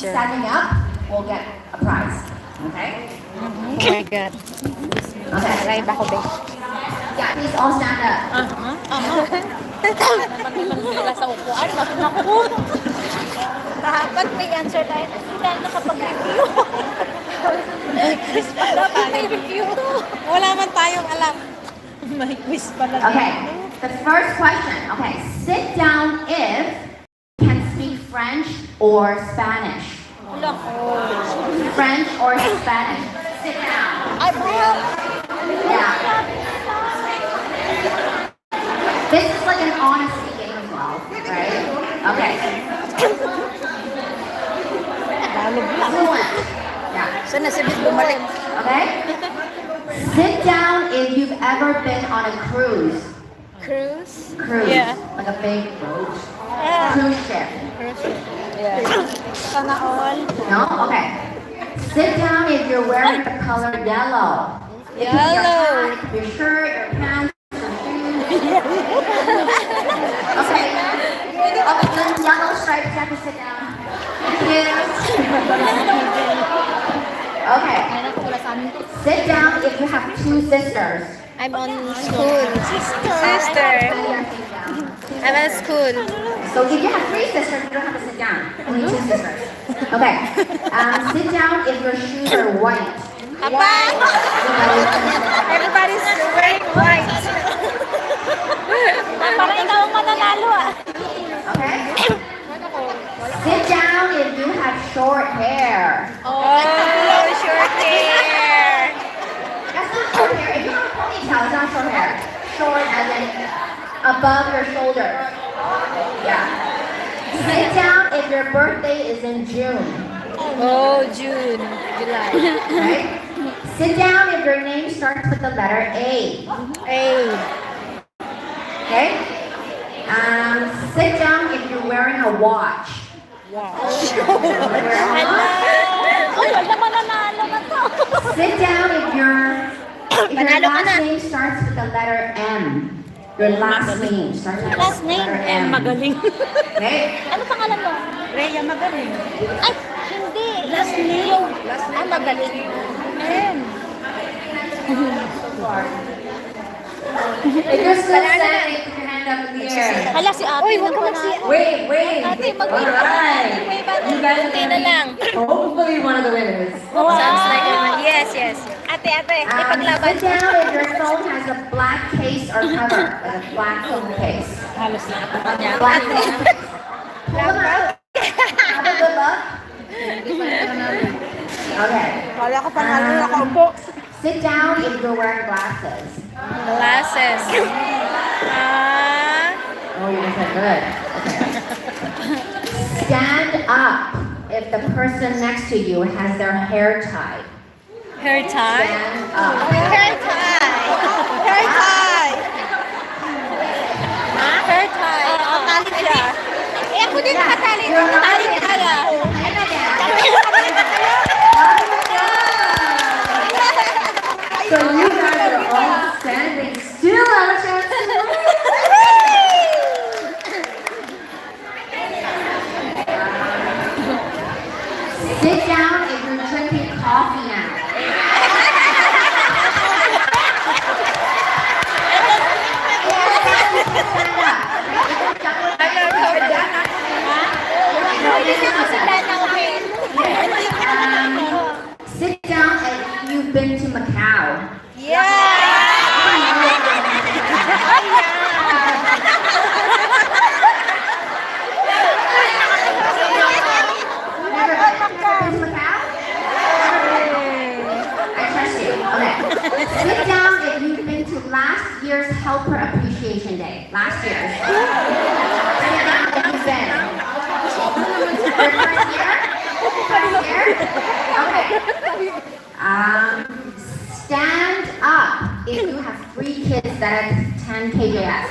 picture. standing up will get a prize. Okay? Oh my God. Okay. Live ako, babe. Yeah, please all stand up. Wala sa upuan. Naku. Dapat may answer tayo. Hindi tayo nakapag-review. Dapat may review. Wala man tayong alam. May quiz pala. Okay, the first question. Okay, sit down if you can speak French or Spanish. French or Spanish. Sit down. Ay, bro. Yeah. This is like an honesty game as well, right? Okay. Fluent. Yeah. Sana si Bis bumalik. Okay? Sit down if you've ever been on a cruise. Cruise? Cruise. Yeah. Like a big boat. Yeah. Cruise ship. Yeah. Sana all. No? Okay. Sit down if you're wearing the color yellow. It could be Yellow. Your hat, your shirt, your pants, your shoes. Okay. Okay, then yellow stripes, you have to sit down. Yes. Okay. Sit down if you have two sisters. I'm on school. Sister. I'm at school. So if you have three sisters, you don't have to sit down. Only two sisters. Okay. Sit down if your shoes are white. Apa? Everybody's wearing white. Parang ikaw ang mananalo ah. Okay. Sit down if you have short hair. Oh, short hair. That's not short hair. If you have a ponytail, it's not short hair. Short as in above your shoulder. Yeah. Sit down if your birthday is in June. Oh, June, July. Right? Sit down if your name starts with the letter A. A. Okay? Sit down if you're wearing a watch. Oh, wala mananalo na to. Sit down if your Panalo ka last na. name starts with the letter M. Your last name starts with Last the name? letter M. Magaling. Okay? Ano pangalan mo? Rhea Magaling. Ay, hindi. Last name? Yung, Magaling. M. If you're still standing, put your hand up in the air. Hala, si ate. Uy, huwag ka mag-CR. Wait. Ate, mag-wait. Alright. You guys are Kunti na lang. hopefully one of the winners. Sounds like it. Yes. Ate, ipaglaban. Sit down if your phone has a black case or cover, like a black phone case. Halos na. Black phone. Pull them out. Have a good luck. Okay. Wala ko panalo na kaupo. Sit down if you're wearing glasses. Glasses. Oh, you guys are good. Okay. Stand up if the person next to you has their hair tied. Hair tie? Stand up. Hair tie. Hair tie. Hair tie. Tali siya. Eh, ako din nakatali. Tali kaya. So you guys are all standing still on a chance. Sit down if you're drinking coffee now. Sit down if you've been to Macau. Never been to Macau? I trust you. Okay. Sit down if you've been to last year's Helper Appreciation Day. Last year's. Sit down if you've been. Your first year? First year? Okay. Stand up if you have 3 kids that attend KJS.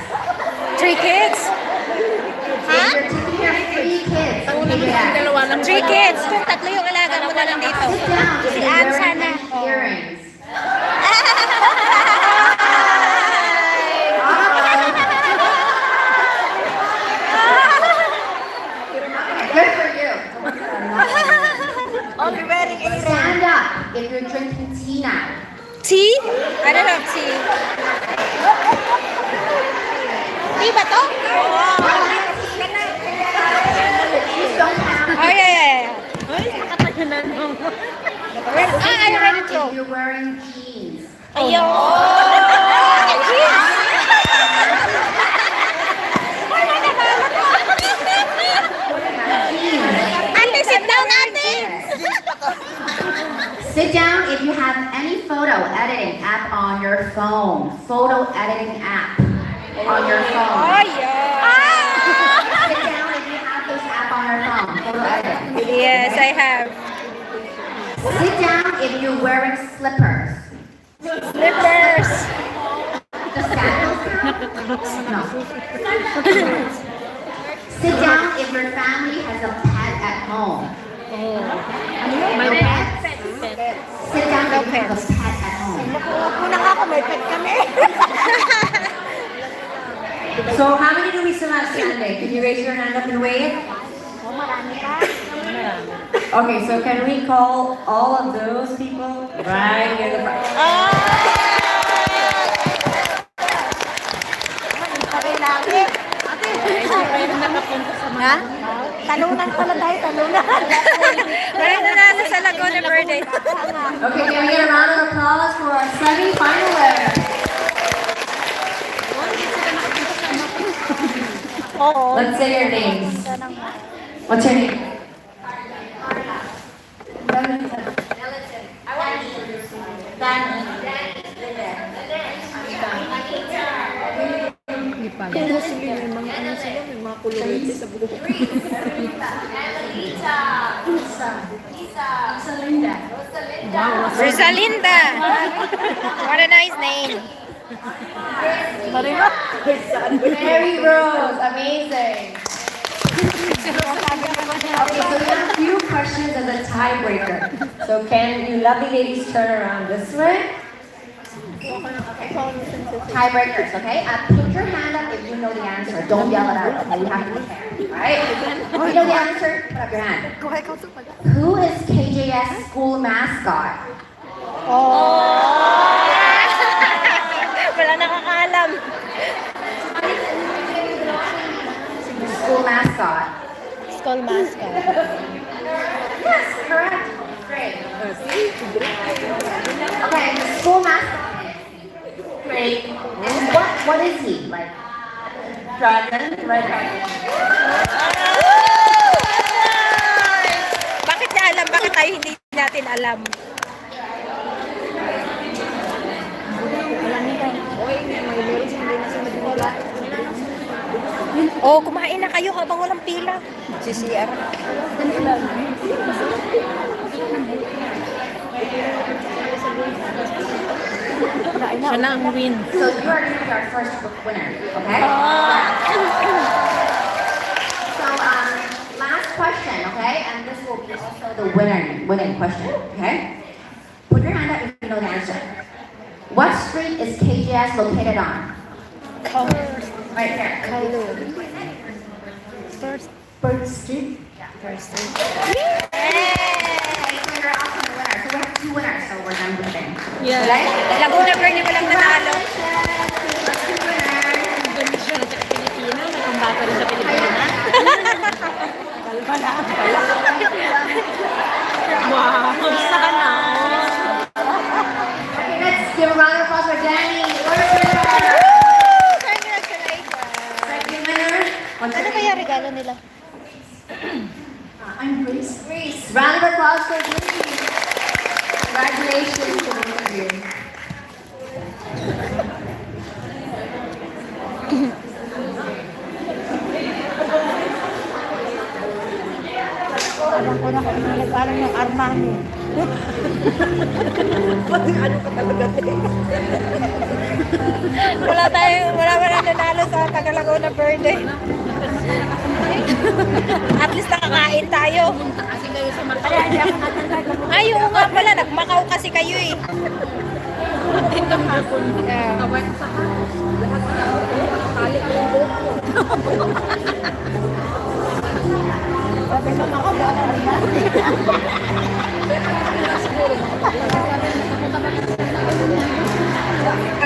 3 kids? If you're taking care of 3 kids at KJS. 3 kids. Tatlo yung alaga mo na lang dito. Sit down if Si you're Ann wearing sana. earrings. Good for you. if you're drinking tea now. Tea? I don't have tea. Tea ba to? Please don't count. Oh, yeah. I already If throw. you're wearing jeans. Ayun! Ate, sit down, ate! Sit down if you have any photo editing app on your phone. Photo editing app on your phone. Oh, yeah. Sit down if you have those app on your phone. Photo editing. Yes, I have. Sit down if you're wearing slippers. Slippers. The sandals count? No. Sit down if your family has a pet at home. No pets? Sit down if you have a pet at home. Una nga ako, may pet kami. So how many do we still have standing? Can you raise your hand up and wave? Marami pa. Okay, so can we call all of those people right near the front? Ha? Talunan pala tayo, talunan. Wala nanalo sa Laguna birthday. Okay, can we get a round of applause for our semi-finalists? Oo. Let's say your names. What's your name? Rosalinda. What a nice name. Mary Rose, amazing. Okay, so we have a few questions as a tiebreaker. So can you lovely ladies turn around this way? Tiebreakers, okay? Put your hand up if you know the answer. Don't yell it out, okay? You have to be fair, right? If you know the answer, put up your hand. Who is KJS school mascot? Wala nakakaalam. School mascot. Skull mascot. Yes, correct. Great. Okay, the school mascot. Great. And what is he? Like dragon? Red dragon. Bakit niya alam? Bakit tayo hindi natin alam? Oh, kumain na kayo habang walang pila. Si CR. Siya na ang win. So you are going to be our first winner, okay? So last question, okay? And this will be also the winning question, okay? Put your hand up if you know the answer. What street is KJS located on? Right here. First Street. First. Okay, so you're also the winner. So we have two winners, so we're done with them. Yeah. Right? Laguna Verde walang nanalo. Two winners. Ang bata rin sa Pilipinas. Wow. Sana. Okay, let's give a round of applause for Danny. First winner. Congratulations. Second winner. What's Ano your kaya name? regalo nila? I'm Grace. Grace. Round of applause for Grace. Congratulations to both of you. Alam ko na kung ano nag-aral ng Armani. Ano ka talaga? wala nanalo sa Tagalaguna birthday. At least nakakain tayo. Ay, oo nga pala, nagmakaw kasi kayo eh.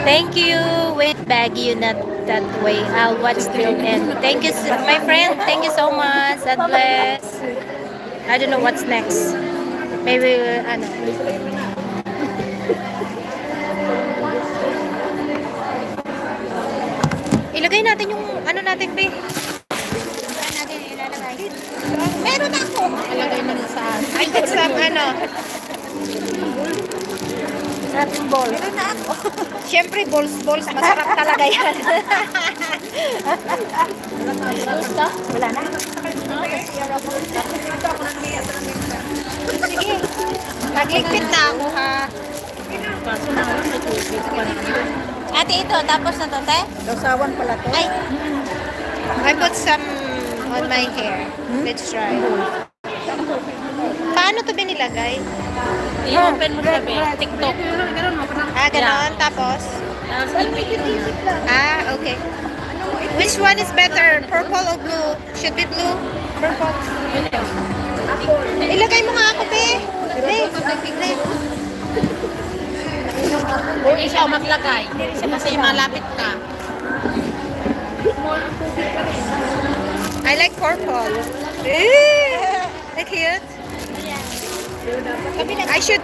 Thank you. Wait, Baguio, not that way. I'll watch till end. Thank you, my friend. Thank you so much. God bless. I don't know what's next. Maybe, ano. Ilagay natin yung, ano natin, be. Saan natin ilalagay? Meron ako. Ilagay mo sa I put some, ano. Ball. Meron na ako. Siyempre, balls. Masarap talaga yan. Wala na. Sige. Nagligpit na ako, ha. Ate, ito. Tapos na to, te? Sausawan pala to. Ay. I put some on my hair. Let's try. Paano to binilagay? I-open mo sabi, TikTok. Ah, ganon. Tapos? Ah, okay. Which one is better? Purple or blue? Should be blue? Purple. Ilagay mo nga ako, be. Be. Huwag siya maglagay. Kasi malapit ka. I like purple. Eh, cute. I should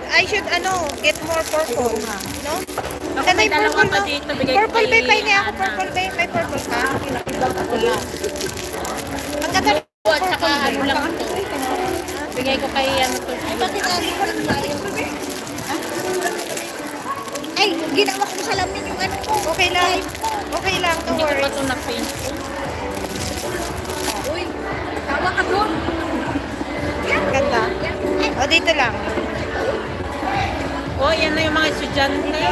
get more purple. No? Can I purple no? Purple bay pa niya ako purple bay. May purple ka? Magkatabi. At saka ano lang ito. Bigay ko kay ano to. Ay, ginawa ko sa lamin yung ano ko. Okay lang. Okay lang, no Hindi ko pa worries. ito na-paint. Tawa ka doon. Ganda. O, dito lang. Oh, yan na yung mga estudyante.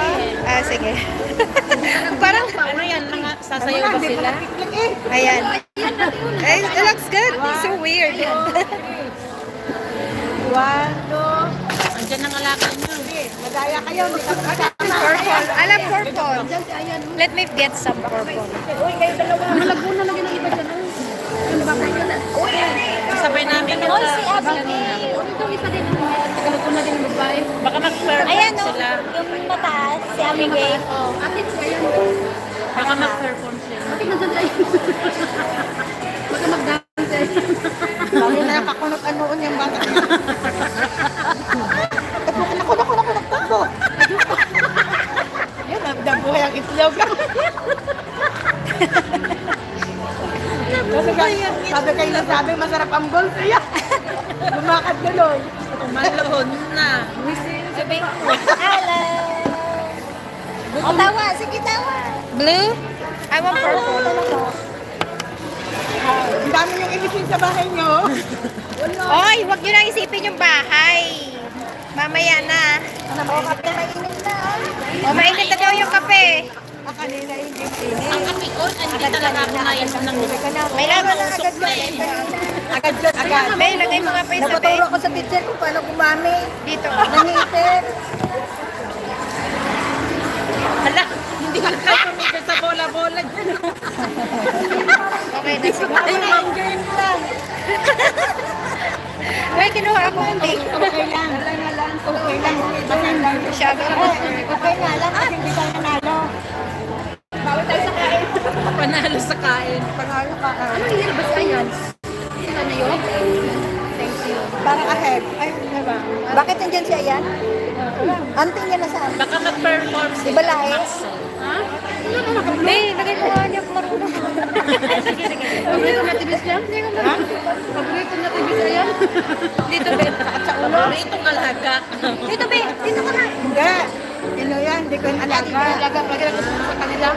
Ah, sige. Parang, Ano yan? Mga sasayaw ba sila? ayan. Ay, it looks good. So weird. Andyan ang alakan nyo. Magaya kayo. Purple. Alam, purple. Let me get some purple. Malaguna lagi ng iba dyan. Sabay namin yung Oy, si Abigail. Tagalog na din ng babae. baka mag-perfect Ayan, no? sila. Yung mataas, si Abigail. Atin sa yan. Baka mag-perform sila. Atin na dyan tayo. Baka mag-dance eh. Lalo na nakakunot-anoon yung bata. Naku. Yan, nagdabuhay ang itlog. Sabi kayo na sabi, masarap ang balls. Ayan. Lumakad gano'n. Malahon na. Sabi ko, hello. O, tawa. Sige, tawa. Blue? I want purple. Ang dami yung inisip sa bahay nyo. Oy, huwag nyo na isipin yung bahay. Mamaya na. O, kape mainit na. O, mainit na daw yung kape. Kanina hindi. Ang kape ko, hindi talaga ako nainom ng May laman na agad mo. Agad. May, lagay mo nga pa yung sabi. Napaturo ko sa teacher kung paano gumamit. Dito. Nangitin. Hala, hindi ka tumigil sa bola-bola dyan. Okay na siguro. Ay, ang game lang. May kinuha ako hindi. Okay lang. Okay lang. Okay lang. Masyado ako. Okay nga lang kasi hindi tayo nanalo. Bawal tayo sa kain. Panalo sa kain. Panalo ka. Ano nilabas ka yan? Sila na yun? Thank you. Parang ahead. Ay, diba? Bakit nandyan siya yan? Anting niya na saan? Baka mag-perform sila. Di ba laes? Hindi, lagay mo nga niya marunong. Sige. Paborito na tibis yan? Ha? Paborito na tibis yan? Dito, be. Sa ulo. Itong alaga. Dito, be. Dito ka na. Hindi. Ino yan, hindi ko yung alaga. Alaga, lagay lang sa kanila.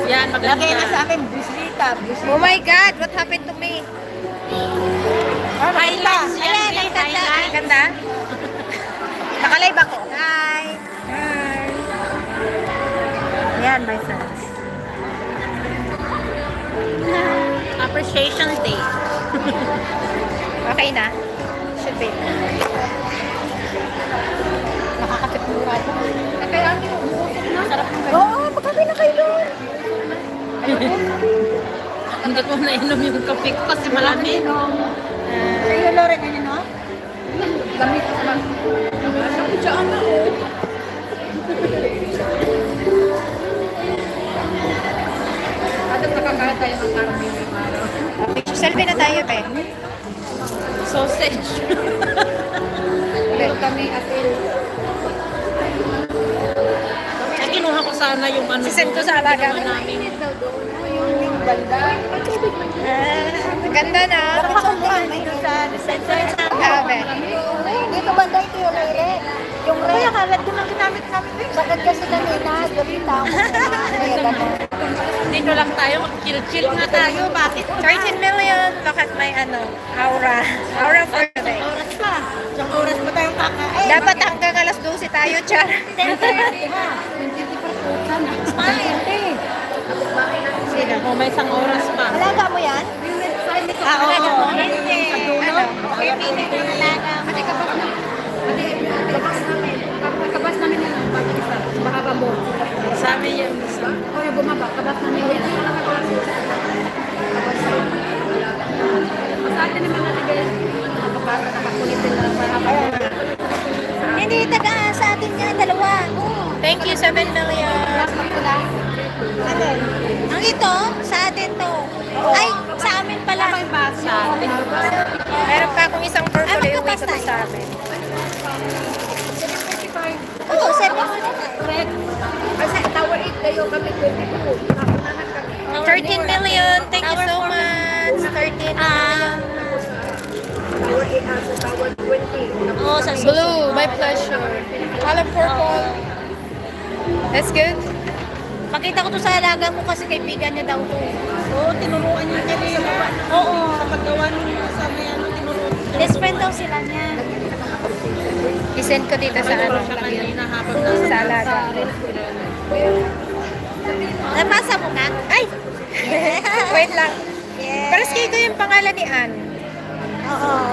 Yan, maganda. Lagay na sa akin, bislita. Oh my God, what happened to me? Highlights yan. Ayan, ang ganda. Ang ganda. Nakalive ako. Hi. Hi. Ayan, my friends. Appreciation Day. Okay na? Should be. Nakakatipura ito. Kaya ang umuusok na. Sarap ng Oo, magkabi na kayo doon. Hindi ko nainom yung kape ko kasi malamig. Sa'yo, Loren, ano no? Lamig ko lang. Sabi dyan na oh. At nakakaya tayo ng karami ng araw. Selfie na tayo, pe. Sausage. Pero kami atin. Kinuha ko sana yung ano. Sisend ko sa alaga ko. Yung banda. Ganda na. Grabe. Dito banda ito yung rele. Yung rele. Kaya kalat ko lang ginamit namin. Sakit kasi kanina. Gabita ako. Dito lang tayo. Chill nga tayo. Bakit? 13 million. Look at my aura. Aura for today. Oras pa. Isang oras pa tayong kakain. Dapat hanggang alas 12 tayo, Char. 10:30 ha. 20%. Smile. Sino? Oh, may isang oras pa. Alaga mo yan? Oo. Alaga mo? Hindi. Ano? Pipili ng alaga mo. Ate, kabas na. Ate, kabas namin. Kabas namin yan. Baka ba mo? Sa amin yan. O, yung bumaba. Kabas namin yan. Kabas namin. Sa atin naman natin guys. Nakapasa, nakakulitin na. Hindi, taga sa atin nga, dalawa. Thank you, 7 million. Last month ko lang. Ano? Ang ito, sa atin to. Ay, sa amin pala. May basa. Meron pa akong isang purple yung wait ko sa amin. Oo, 7. Correct. Kasi tower 8 kayo kami 22. 13 million. Thank you so much. 13 million. Tower 8 sa tower 20. Oh, sa blue. My pleasure. Color purple. That's good. Pakita ko to sa alaga mo kasi kaibigan niya daw to. Oo, tinuruan niya kanina. Oo. Sa paggawa niyo sa may ano, tinuruan. Best friend daw sila niya. I-send ko dito sa ano. Siya kanina habang Sa alaga. Napasa mo na? Ay! Wait lang. Pero ko yung pangalan ni Ann. Oo.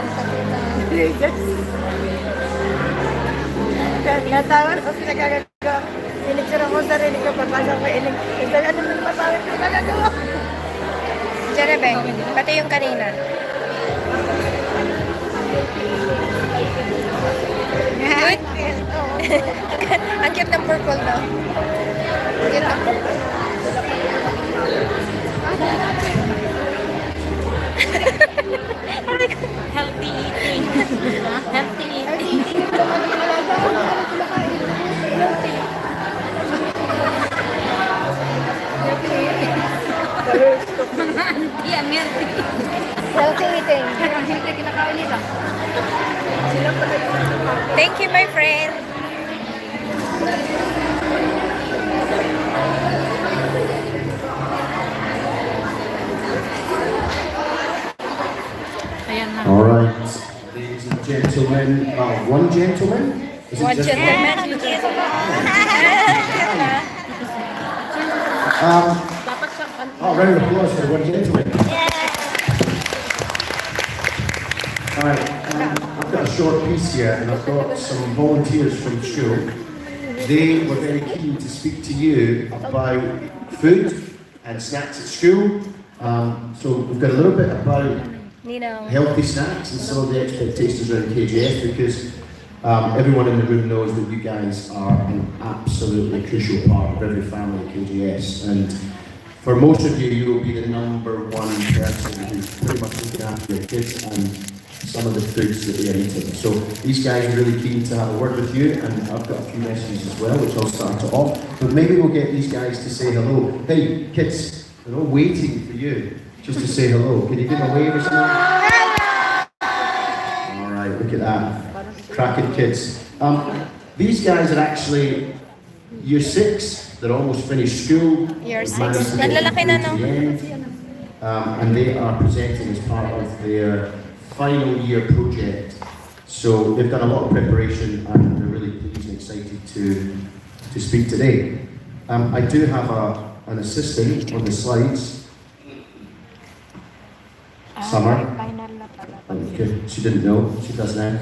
Natawa na kasi nagagawa. Pinicture ako sa sarili ko, papasa ko inig. Ano nang masawit ko nagagawa? Jerebe, pati yung kanina. Good? Ang cute ng purple, no? Ang cute ng purple. Healthy eating. Healthy eating. Healthy eating. Thank you, my friend. Ayan na. All right, ladies and gentlemen, one gentleman? Is it One just gentleman. Dapat siya round of applause for one gentleman. All right, I've got a short piece here, and I've got some volunteers from school. They were very keen to speak to you about food and snacks at school. So we've got a little bit about Ninong. healthy snacks and some of the expectations around KGS, because everyone in the room knows that you guys are an absolutely crucial part of every family at KGS, and for most of you, you will be the number one person who's pretty much looking after your kids and some of the foods that they are eating. So these guys are really keen to have a word with you, and I've got a few messages as well, which I'll start it off. But maybe we'll get these guys to say hello. Hey, kids, they're all waiting for you just to say hello. Can you give a wave or something? All right, look at that. Cracking kids. These guys are actually year 6. They're almost finished school. Year They've 6. managed to get Nanlalaki na, through no? to the end. And they are presenting as part of their final year project. So they've done a lot of preparation and they're really pleased and excited to speak today. I do have an assistant on the slides. Summer. Okay, she didn't know, she does now.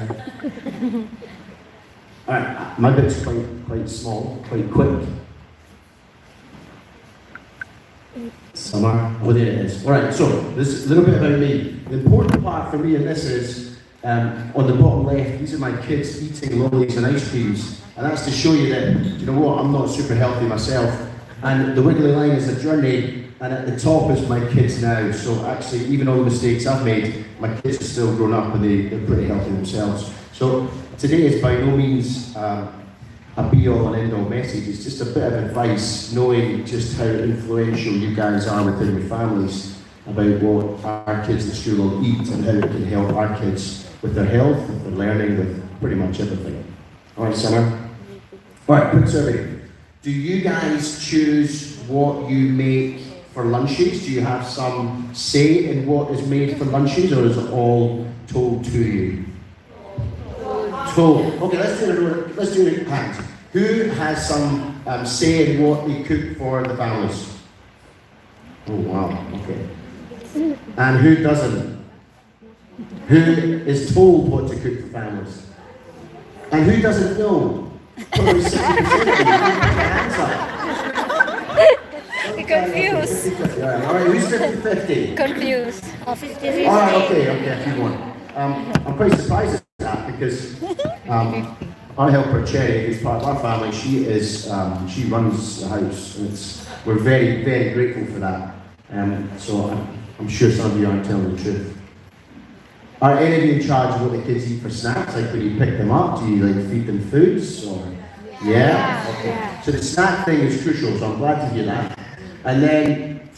Alright, my bit's quite small, quite quick. Summer, oh there it is. Alright, so this is a little bit about me. The important part for me in this is On the bottom left, these are my kids eating lollies and ice creams. And that's to show you that, you know what, I'm not super healthy myself. And the wiggly line is a journey, and at the top is my kids now. So actually, even all the mistakes I've made, my kids are still grown up and they're pretty healthy themselves. So today is by no means a be-all and end-all message. It's just a bit of advice, knowing just how influential you guys are within your families about what our kids in school will eat and how it can help our kids with their health, with their learning, with pretty much everything. All right, Summer? All right, quick survey. Do you guys choose what you make for lunches? Do you have some say in what is made for lunches, or is it all told to you? Told. Okay, let's do it hands. Who has some say in what they cook for the families? Oh wow, okay. And who doesn't? Who is told what to cook for families? And who doesn't know? Probably 60% of you. Hands up. Confused. All right, who's 50-50? Confused. Oh, 50. All right, okay, a few more. I'm pretty surprised at that because our helper Cherry, who's part of our family, she runs the house, and we're very, very grateful for that. So I'm sure some of you aren't telling the truth. Are any of you in charge of what the kids eat for snacks? Like when you pick them up, do you like feed them foods? Or yeah? Okay. Yeah. So the snack thing is crucial, so I'm glad to hear that. And then,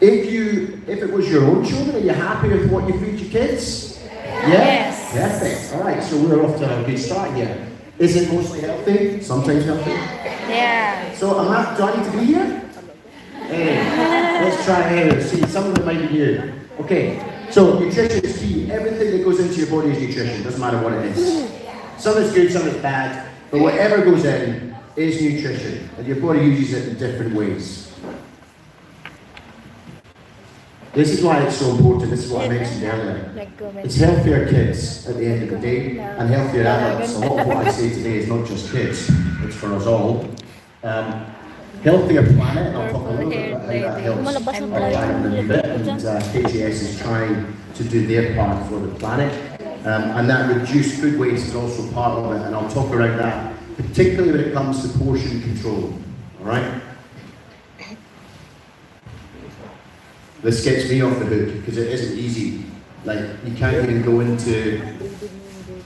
if it was your own children, are you happy with what you feed your kids? Yes. Perfect. All right, so we're off to a good start here. Is it mostly healthy? Sometimes healthy? Yeah. So do I need to be here? Hey, let's try it anyway. See, some of them might be new. Okay. So nutrition is key. Everything that goes into your body is nutrition, doesn't matter what it is. Some is good, some is bad, but whatever goes in is nutrition, and your body uses it in different ways. This is why it's so important, this is what I mentioned earlier. It's healthier kids at the end of the day, and healthier adults. A lot of what I say today is not just kids, it's for us all. Healthier planet, and I'll talk a little bit about how that helps our planet in a bit, and KGS is trying to do their part for the planet, and that reduced food waste is also part of it, and I'll talk around that, particularly when it comes to portion control, alright? This gets me off the hook, because it isn't easy. Like, you can't even go into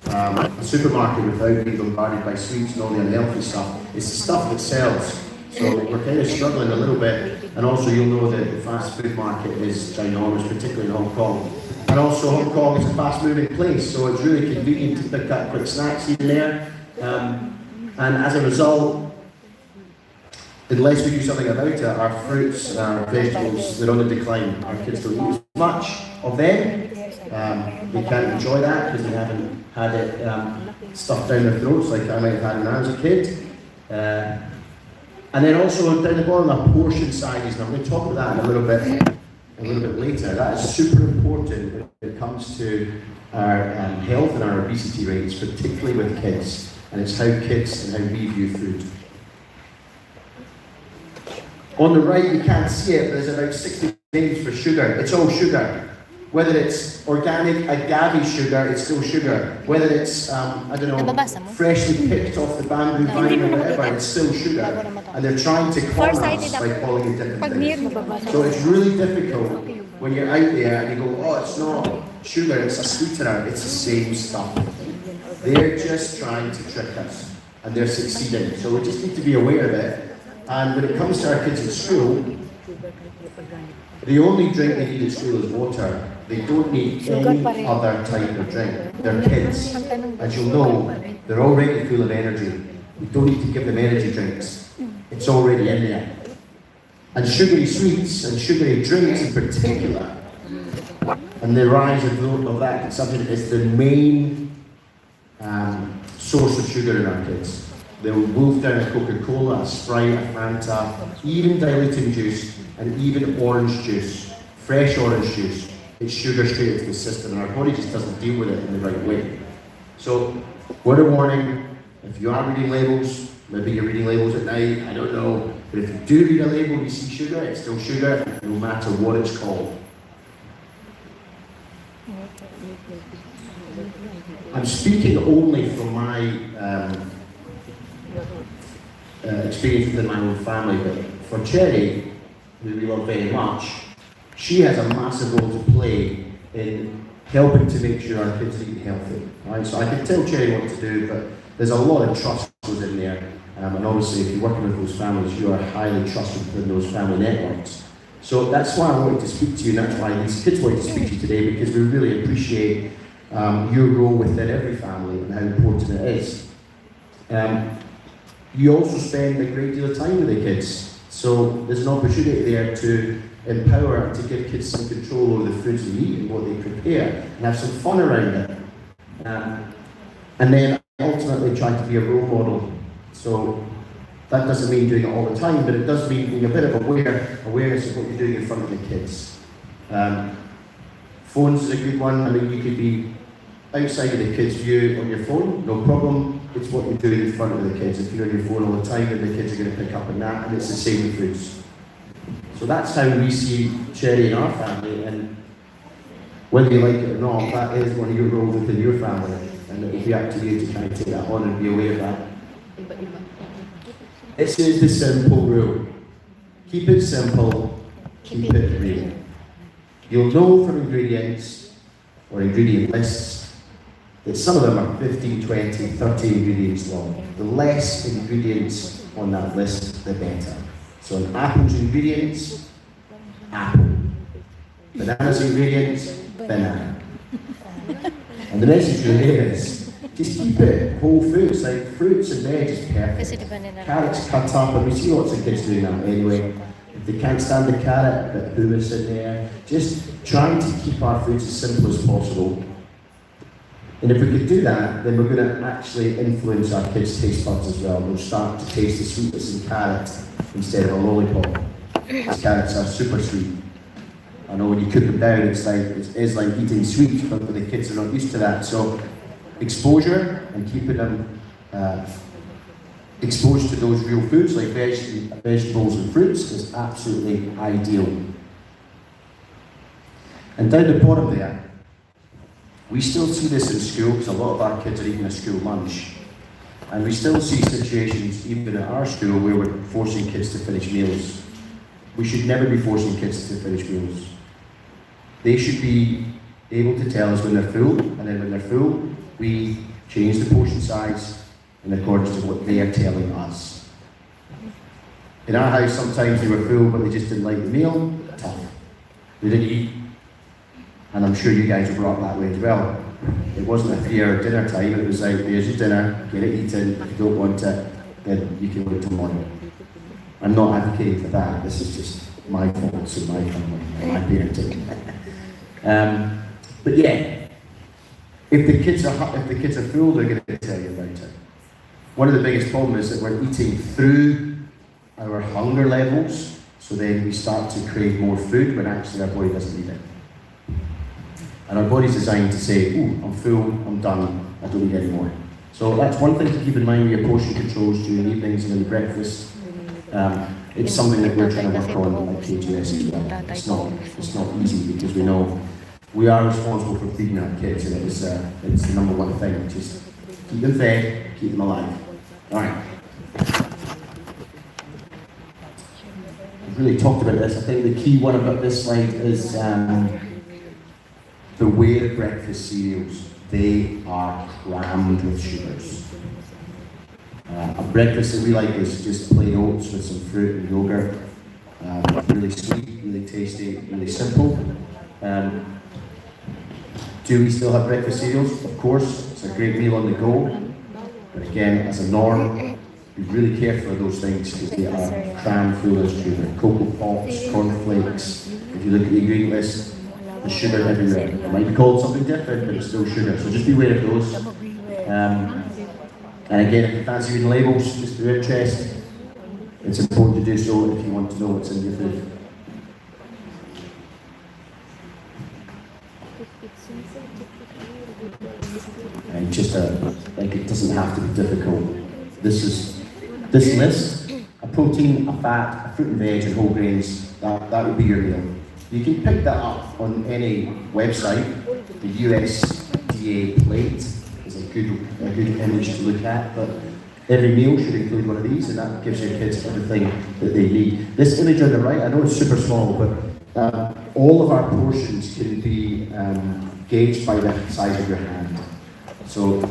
a supermarket without being bombarded by sweets and all the unhealthy stuff. It's the stuff that sells. So we're kind of struggling a little bit, and also you'll know that the fast food market is ginormous, particularly in Hong Kong. And also Hong Kong is a fast moving place, so it's really convenient to pick up quick snacks here and there. And as a result, unless we do something about it, our fruits and our vegetables, they're on the decline. Our kids don't eat as much of them. They can't enjoy that because they haven't had it stuffed down their throats like I might have had when I was a kid. And then also down the bottom, our portion sizes, and I'm going to talk about that a little bit later. That is super important when it comes to our health and our obesity rates, particularly with kids. And it's how kids and how we view food. On the right, you can't see it, but there's about 60 names for sugar. It's all sugar. Whether it's organic agave sugar, it's still sugar. Whether it's, freshly picked off the bamboo vine or whatever, it's still sugar. And they're trying to con us by calling it different things. So it's really difficult when you're out there and you go, oh, it's not sugar, it's a sweetener, it's the same stuff. They're just trying to trick us, and they're succeeding. So we just need to be aware of it. And when it comes to our kids in school, the only drink they need at school is water. They don't need any other type of drink. They're kids. As you'll know, they're already full of energy. We don't need to give them energy drinks. It's already in there. And sugary sweets and sugary drinks in particular, and the rise of that consumption is the main source of sugar in our kids. They'll wolf down a Coca-Cola, a Sprite, a Fanta, even diluting juice, and even orange juice, fresh orange juice. It's sugar straight into the system, and our body just doesn't deal with it in the right way. So, word of warning, if you are reading labels, maybe you're reading labels at night, I don't know, but if you do read a label and you see sugar, it's still sugar, no matter what it's called. I'm speaking only from my experience within my own family, but for Cherry, who we love very much, she has a massive role to play in helping to make sure our kids eat healthy. Right? So I can tell Cherry what to do, but there's a lot of trust goes in there. And obviously, if you're working with those families, you are highly trusted within those family networks. So that's why I wanted to speak to you, and that's why these kids wanted to speak to you today, because we really appreciate your role within every family and how important it is. You also spend a great deal of time with the kids, so there's an opportunity there to empower and to give kids some control over the foods they eat and what they prepare, and have some fun around it. And then ultimately try to be a role model. So that doesn't mean doing it all the time, but it does mean being a bit of awareness of what you're doing in front of the kids. Phones is a good one. I mean, you could be outside of the kids' view on your phone, no problem. It's what you're doing in front of the kids. If you're on your phone all the time, then the kids are going to pick up on that, and it's the same with foods. So that's how we see Cherry in our family, and whether you like it or not, that is one of your roles within your family, and it will be up to you to kind of take that on and be aware of that. This is the simple rule. Keep it simple, keep it real. You'll know from ingredients or ingredient lists that some of them are 15, 20, 30 ingredients long. The less ingredients on that list, the better. So in apple's ingredients, apple. Banana's ingredients, banana. And the message really is, just keep it whole foods, like fruits and veg is perfect. Carrots cut up, and we see lots of kids doing that anyway. If they can't stand the carrot, a bit of hummus in there. Just trying to keep our foods as simple as possible. And if we could do that, then we're going to actually influence our kids' taste buds as well. They'll start to taste the sweetness in carrot instead of a lollipop. Because carrots are super sweet. I know when you cook them down, it is like eating sweet, but the kids are not used to that. So exposure and keeping them exposed to those real foods like vegetables and fruits is absolutely ideal. And down the bottom there, we still see this in school because a lot of our kids are eating a school lunch. And we still see situations, even at our school, where we're forcing kids to finish meals. We should never be forcing kids to finish meals. They should be able to tell us when they're full, and then when they're full, we change the portion size in accordance to what they are telling us. In our house, sometimes they were full, but they just didn't like the meal. Tough. They didn't eat. And I'm sure you guys were brought that way as well. It wasn't a 3-hour dinner time, it was like, here's your dinner, get it eaten. If you don't want it, then you can wait till morning. I'm not advocating for that, this is just my faults and my family, and my parenting. But yeah, if the kids are full, they're going to tell you about it. One of the biggest problems is that we're eating through our hunger levels, so then we start to crave more food when actually our body doesn't need it. And our body's designed to say, ooh, I'm full, I'm done, I don't need any more. So that's one thing to keep in mind with your portion controls during evenings and in breakfast. It's something that we're trying to work on at KGS as well. It's not easy because we know we are responsible for feeding our kids, and it's the number one thing. Just keep them fed, keep them alive. All right. We've really talked about this. I think the key one about this slide is beware of breakfast cereals. They are crammed with sugars. A breakfast that we like is just plain oats with some fruit and yogurt. Really sweet, really tasty, really simple. Do we still have breakfast cereals? Of course, it's a great meal on the go. But again, as a norm, be really careful of those things because they are crammed full of sugar. Cocoa Pops, cornflakes. If you look at the ingredient list, the sugar everywhere. It might be called something different, but it's still sugar. So just be aware of those. And again, if you fancy reading labels, just for your interest, it's important to do so if you want to know what's in your food. And just like it doesn't have to be difficult. This list: a protein, a fat, a fruit and veg, and whole grains. That would be your meal. You can pick that up on any website. the USDA plate is a good image to look at, but every meal should include one of these, and that gives your kids everything that they need. This image on the right, I know it's super small, but all of our portions can be gauged by the size of your hand. So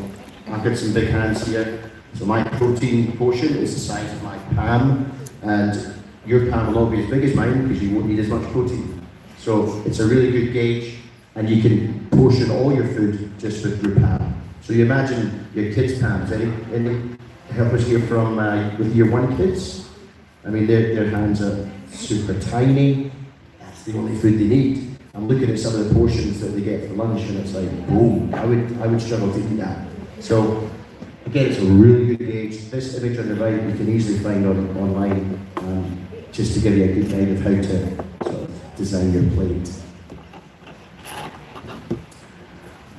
I've got some big hands here. So my protein portion is the size of my palm, and your palm will not be as big as mine because you won't need as much protein. So it's a really good gauge, and you can portion all your food just with your palm. So you imagine your kids' palms. Any helpers here from with year 1 kids? I mean, their hands are super tiny. That's the only food they need. I'm looking at some of the portions that they get for lunch, and it's like, boom, I would struggle to eat that. So again, it's a really good gauge. This image on the right you can easily find online, just to give you a good guide of how to sort of design your plate.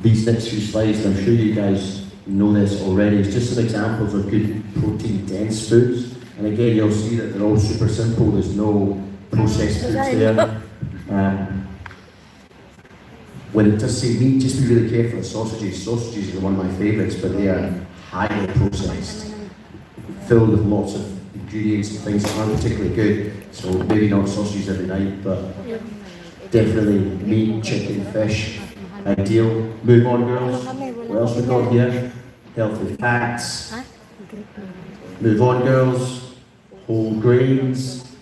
These next few slides, I'm sure you guys know this already, it's just some examples of good protein-dense foods. And again, you'll see that they're all super simple. There's no processed foods there. When it does say meat, just be really careful of sausages. Sausages are one of my favourites, but they are highly processed, filled with lots of ingredients and things that aren't particularly good. So maybe not sausages every night, but definitely meat, chicken, fish, ideal. Move on, girls. What else we got here? Healthy fats. Move on, girls. Whole grains.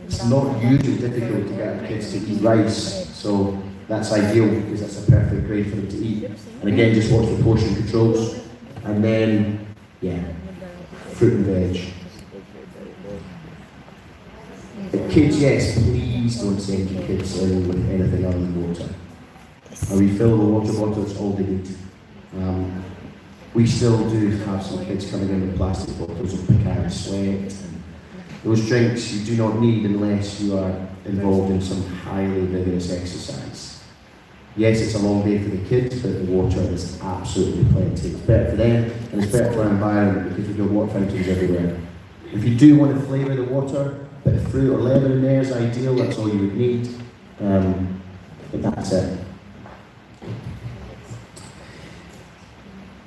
It's not usually difficult to get our kids to eat rice, so that's ideal because that's a perfect grade for them to eat. And again, just watch the portion controls. And then, yeah, fruit and veg. Kids, yes, please don't send your kids in with anything other than water. And refill the water bottles, all they need. We still do have some kids coming in with plastic bottles of Picard Sweat. Those drinks you do not need unless you are involved in some highly vigorous exercise. Yes, it's a long day for the kids, but the water is absolutely plenty. It's better for them, and it's better for our environment because we've got water fountains everywhere. If you do want to flavour the water, a bit of fruit or lemon in there is ideal, that's all you would need. But that's it.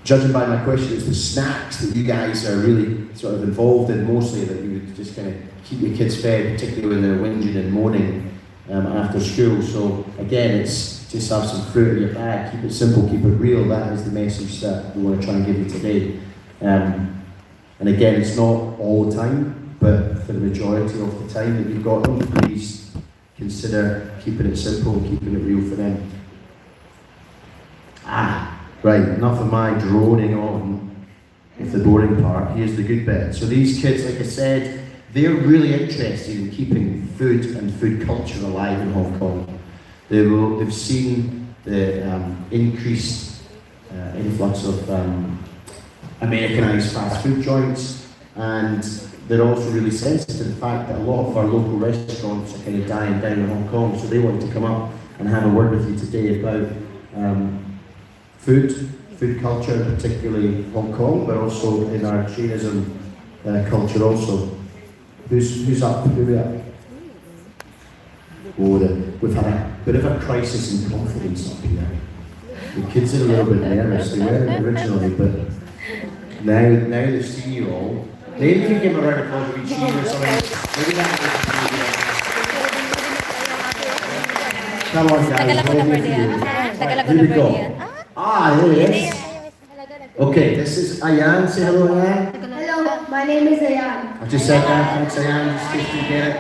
Judging by my question, it's the snacks that you guys are really sort of involved in mostly, that you would just kind of keep your kids fed, particularly when they're whinging and moaning after school. So again, it's just have some fruit in your bag, keep it simple, keep it real. That is the message that we want to try and give you today. And again, it's not all the time, but for the majority of the time that you've got them, please consider keeping it simple and keeping it real for them. Right, enough of my droning on with the boring part. Here's the good bit. So these kids, like I said, they're really interested in keeping food and food culture alive in Hong Kong. They've seen the increased influx of Americanized fast food joints, and they're also really sensitive to the fact that a lot of our local restaurants are kind of dying down in Hong Kong. So they wanted to come up and have a word with you today about food culture, particularly Hong Kong, but also in our Jainism culture also. Who's up? Who are we up? Oh, we've had a bit of a crisis in confidence up here. The kids are a little bit nervous. They weren't originally, but now they've seen you all. Maybe if you give them a round of applause for each team or something. Maybe come on, guys. Here we go. There he is. Okay, this is Ayan. Say hello, Ayan. Hello, my name is Ayan. I just said that. Thanks, Ayan. Just in case you get it.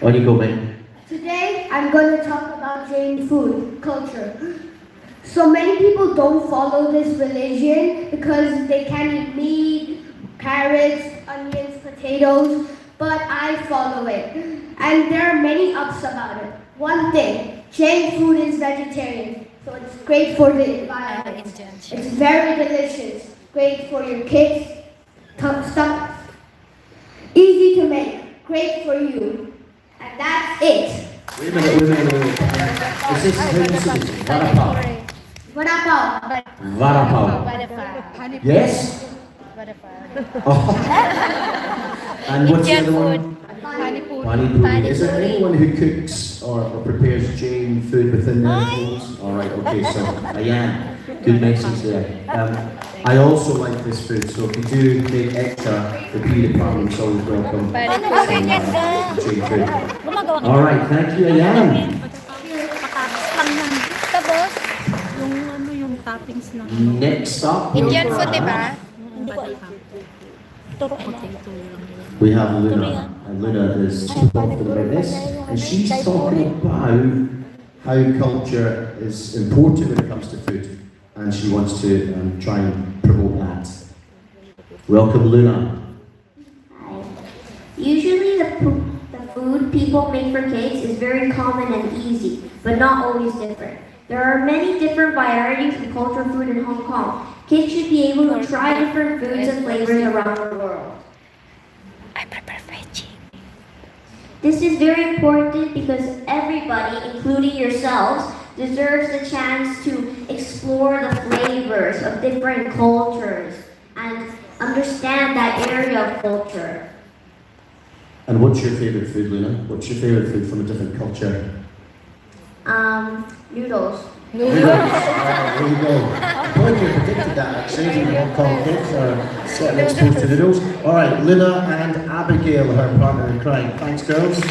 On you go, man. Today, I'm going to talk about Jain food culture. So many people don't follow this religion because they can't eat meat, carrots, onions, potatoes, but I follow it. And there are many ups about it. One thing, Jain food is vegetarian, so it's great for the environment. It's very delicious, great for your kids' stomachs. Easy to make, great for you. And that's it. Wait a minute. Is this how you say it? Vada pav. Vada pav. Yes? Oh. And what's the other one? Pani puri. Pani puri. Is there anyone who cooks or prepares Jain food within their homes? All right, okay, so Ayan, good message there. I also like this food, so if you do make extra, the PE department's always welcome. Pani Some, puri. Jain food. All right, thank you, Ayan. Tapos, Yung ano yung toppings ng Next up, Indian food, di ba? we have Luna, and Luna is talking about this, and she's talking about how culture is important when it comes to food, and she wants to try and promote that. Welcome, Luna. Usually the food people make for kids is very common and easy, but not always different. There are many different varieties of cultural food in Hong Kong. Kids should be able to try different foods and flavors around the world. I prepare veggie. This is very important because everybody, including yourselves, deserves the chance to explore the flavors of different cultures and understand that area of culture. And what's your favourite food, Luna? What's your favourite food from a different culture? Noodles. There you go. Boy, you predicted that actually. Hong Kong kids are certainly exposed to noodles. All right, Luna and Abigail, her partner in crime. Thanks, girls.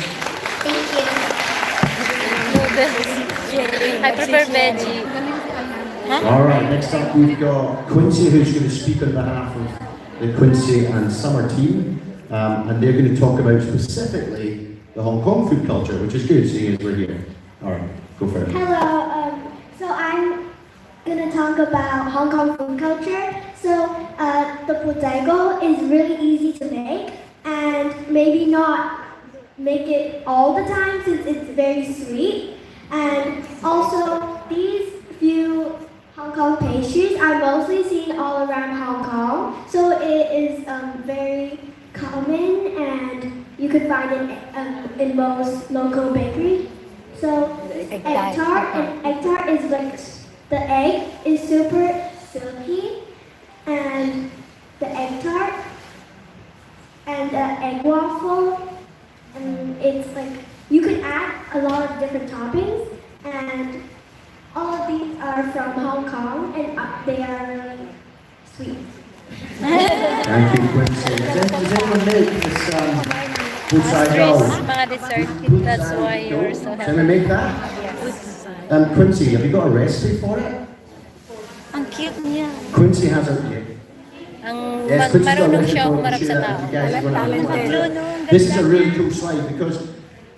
Thank you. I prefer veggie. All right, next up we've got Quincy, who's going to speak on behalf of the Quincy and Summer team, and they're going to talk about specifically the Hong Kong food culture, which is good seeing as we're here. All right, go for it. Hello, so I'm gonna talk about Hong Kong food culture. So the potato is really easy to make, and maybe not make it all the time since it's very sweet. And also these few Hong Kong pastries are mostly seen all around Hong Kong. So it is very common, and you could find it in most local bakeries. So egg tart, and egg tart is like the egg is super silky, and the egg tart and the egg waffle, and it's like you can add a lot of different toppings, and all of these are from Hong Kong, and they are really sweet. Thank you, Quincy. Does anyone make this poolside roll? Mga dessert. That's why you're so Can we healthy. make that? Quincy, have you got a recipe for it? Ang cute niya. Quincy has a... Ang Yes, Quincy's got a marunong recipe siya for it. umarap sa Share that tao. with you guys when I'm- Marunong, This is a ganda really niya. cool slide because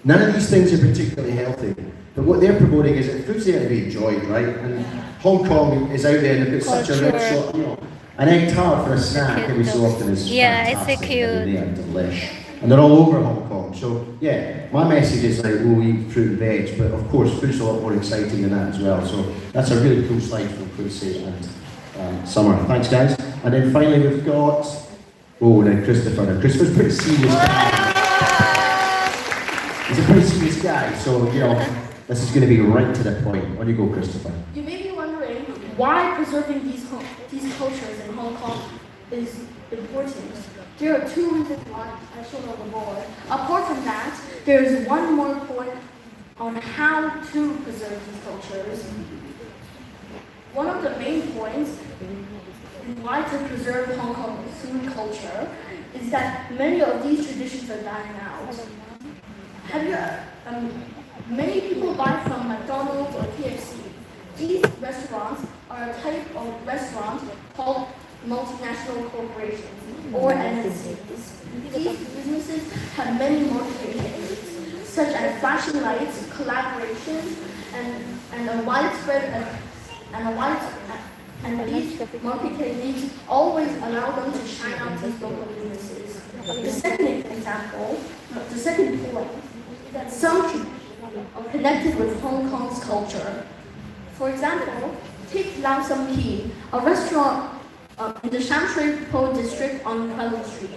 none of these things are particularly healthy. But what they're promoting is that food's there to be enjoyed, right? And Hong Kong is out there and they've got such a rich Culture. sort, you know, an egg tart for a snack Cute every so though. often is Yeah, it's so fantastic. cute. And they are delish. And they're all over Hong Kong. So yeah, my message is like, we'll eat fruit and veg, but of course food's a lot more exciting than that as well. So that's a really cool slide from Quincy and Summer. Thanks guys. And then finally we've got, oh now Christopher. Now Christopher's a pretty serious guy. He's a pretty serious guy, so you know, this is going to be right to the point. On you go, Christopher. You may be wondering why preserving these cultures in Hong Kong is important. There are two reasons why I showed on the board. Apart from that, there is one more point on how to preserve these cultures. One of the main points in why to preserve Hong Kong food culture is that many of these traditions are dying out. Have you, many people buy from McDonald's or KFC. These restaurants are a type of restaurant called multinational corporations, or MNCs. These businesses have many marketing techniques, such as flashing lights, collaborations, and these marketing techniques always allow them to shine out to local businesses. The second point, that some are connected with Hong Kong's culture. For example, take Lam Sam Ki, a restaurant in the Sham Shui Po district on Quello Street.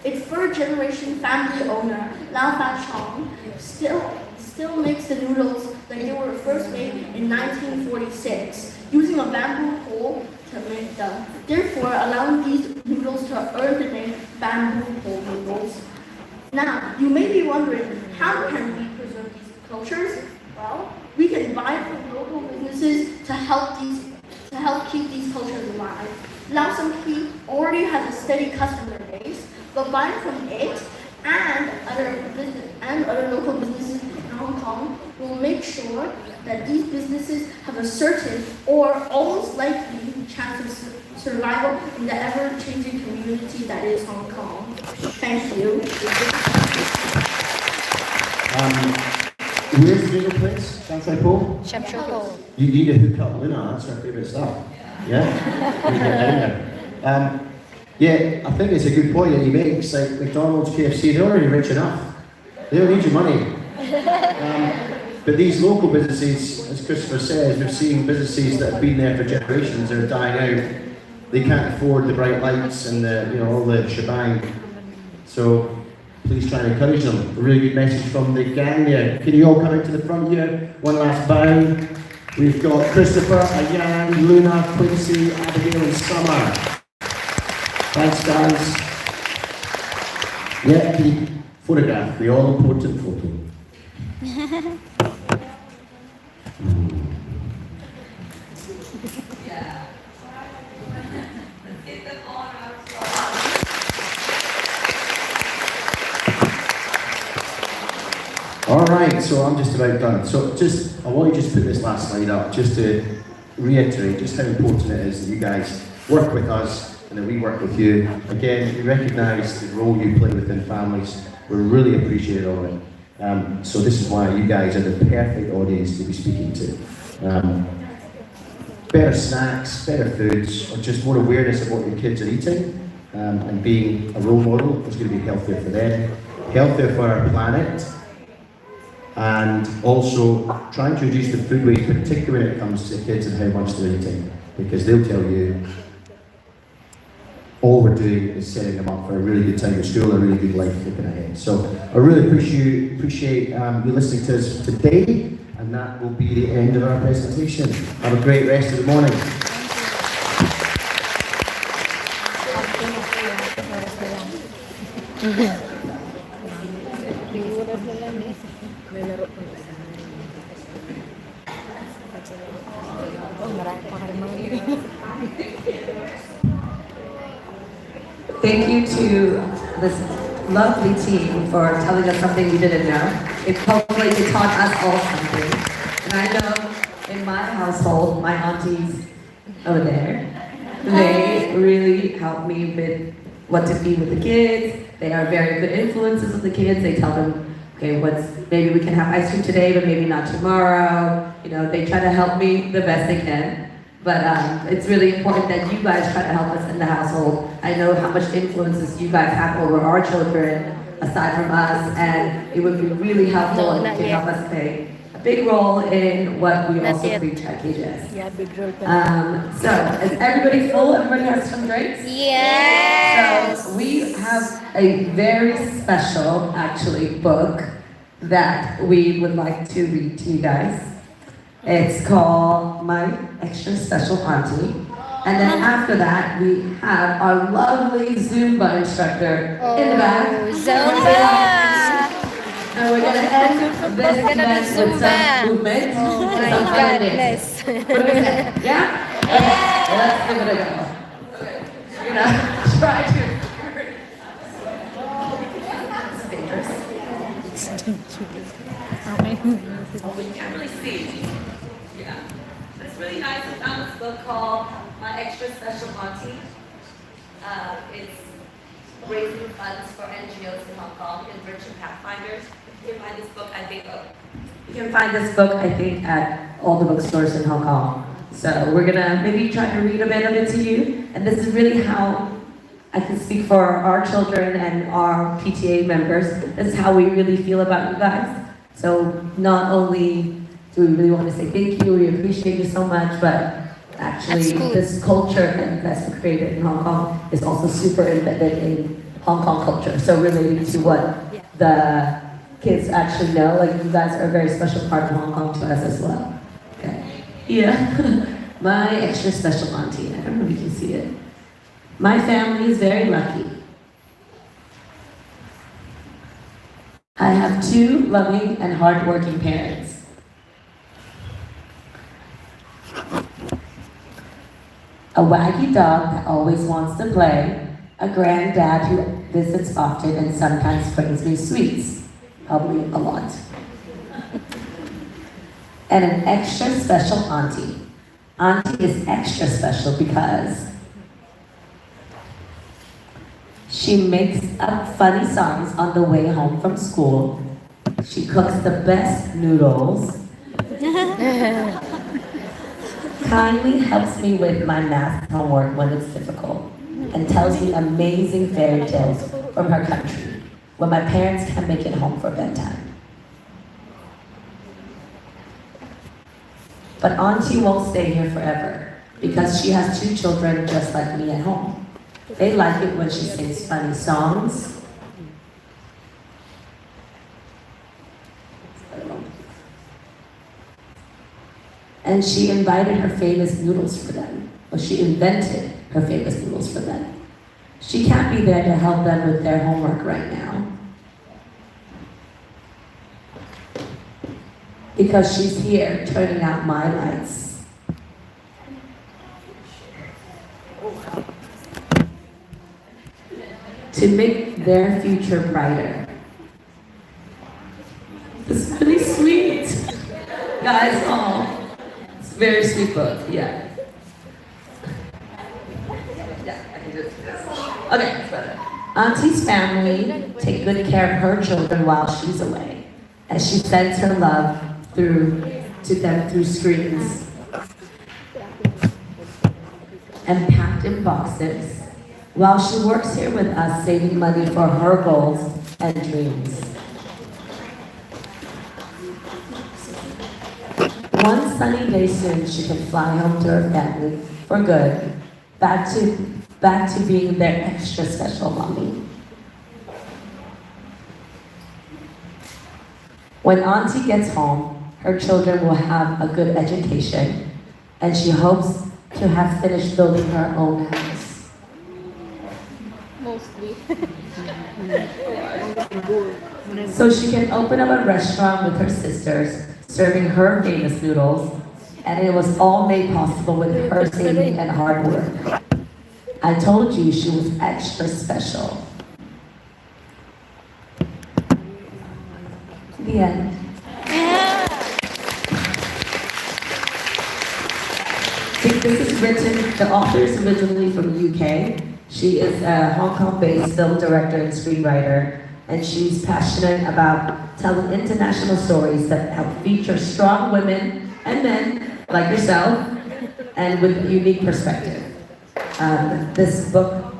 Its third-generation family owner, Lau Fa Chong, still makes the noodles like they were first made in 1946, using a bamboo pole to make them, therefore allowing these noodles to earn the name bamboo pole noodles. Now, you may be wondering, how can we preserve these cultures? Well, we can buy from local businesses to help keep these cultures alive. Lam Key already has a steady customer base, but buying from it and other local businesses in Hong Kong will make sure that these businesses have a certain or almost likely chance of survival in the ever-changing community that is Hong Kong. Thank you. Where's the bagel place? Shanghai Po? Shamshuko. You need to hook up Luna, that's her favourite stuff. Yeah? We get down there. Yeah, I think it's a good point that he makes. Like McDonald's, KFC, they're already rich enough. They don't need your money. But these local businesses, as Christopher says, we're seeing businesses that have been there for generations are dying out. They can't afford the bright lights and all the shebang. So please try and encourage them. A really good message from the gang here. Can you all come out to the front here? One last bow. We've got Christopher, Ayan, Luna, Quincy, Abigail and Summer. Thanks guys. Yeah, the photograph, the all-important photo. All right, so I'm just about done. So I want to just put this last slide up just to reiterate just how important it is that you guys work with us and that we work with you. Again, we recognise the role you play within families. We're really appreciative of it. So this is why you guys are the perfect audience to be speaking to. Better snacks, better foods, or just more awareness of what your kids are eating and being a role model is going to be healthier for them, healthier for our planet, and also trying to reduce the food waste, particularly when it comes to kids and how much they're eating, because they'll tell you all we're doing is setting them up for a really good time at school, a really good life looking ahead. So I really appreciate you listening to us today, and that will be the end of our presentation. Have a great rest of the morning. Thank you to this lovely team for telling us something we didn't know. It hopefully it taught us all something. And I know in my household, my aunties over there, they really help me with what to feed with the kids. They are very good influences with the kids. They tell them, okay, maybe we can have ice cream today, but maybe not tomorrow. They try to help me the best they can. But it's really important that you guys try to help us in the household. I know how much influences you guys have over our children, aside from us, and it would be really helpful if you could help us play a big role in what we also preach at KJS. Yeah, big role. So, is everybody full? Everybody has some drinks? Yes. So, we have a very special, actually, book that we would like to read to you guys. It's called My Extra Special Auntie. And then after that, we have our lovely Zumba instructor in the back. Zumba! And we're going to end this event with some movement. Oh my goodness. What do we say? Yeah? Okay, let's give it a go. We're going to try to... It's dangerous. We can't really see. Yeah. It's really nice. I found this book called My Extra Special Auntie. It's raising funds for NGOs in Hong Kong and Virtual Pathfinders. You can find this book at at all the bookstores in Hong Kong. So we're gonna maybe try to read a bit of it to you. And this is really how I can speak for our children and our PTA members. This is how we really feel about you guys. So not only do we really want to say thank you, we appreciate you so much, but actually this culture that you guys have created in Hong Kong is also super embedded in Hong Kong culture. So relating to what the kids actually know, like you guys are a very special part of Hong Kong to us as well. Okay. Yeah. My extra special auntie. I don't know if you can see it. My family is very lucky. I have two loving and hardworking parents. A waggy dog that always wants to play, a granddad who visits often and sometimes brings me sweets, probably a lot, and an extra special auntie. Auntie is extra special because she makes up funny songs on the way home from school. She cooks the best noodles. Kindly helps me with my math homework when it's difficult, and tells me amazing fairy tales from her country when my parents can't make it home for bedtime. But Auntie won't stay here forever because she has two children just like me at home. They like it when she sings funny songs. And she invited her famous noodles for them. Or she invented her famous noodles for them. She can't be there to help them with their homework right now, because she's here turning out my lights. To make their future brighter. It's really sweet. Guys, oh. Very sweet book, yeah. I can do this. Okay, that's better. Auntie's family take good care of her children while she's away, as she sends her love to them through screens and packed in boxes, while she works here with us, saving money for her goals and dreams. One sunny day soon, she can fly home to her family for good, back to being their extra special mommy. When Auntie gets home, her children will have a good education, and she hopes to have finished building her own house. Mostly. So she can open up a restaurant with her sisters, serving her famous noodles, and it was all made possible with her saving and hard work. I told you she was extra special. The end. This is written, the author is originally from the UK. She is a Hong Kong-based film director and screenwriter, and she's passionate about telling international stories that help feature strong women and men like yourself, and with a unique perspective. This book,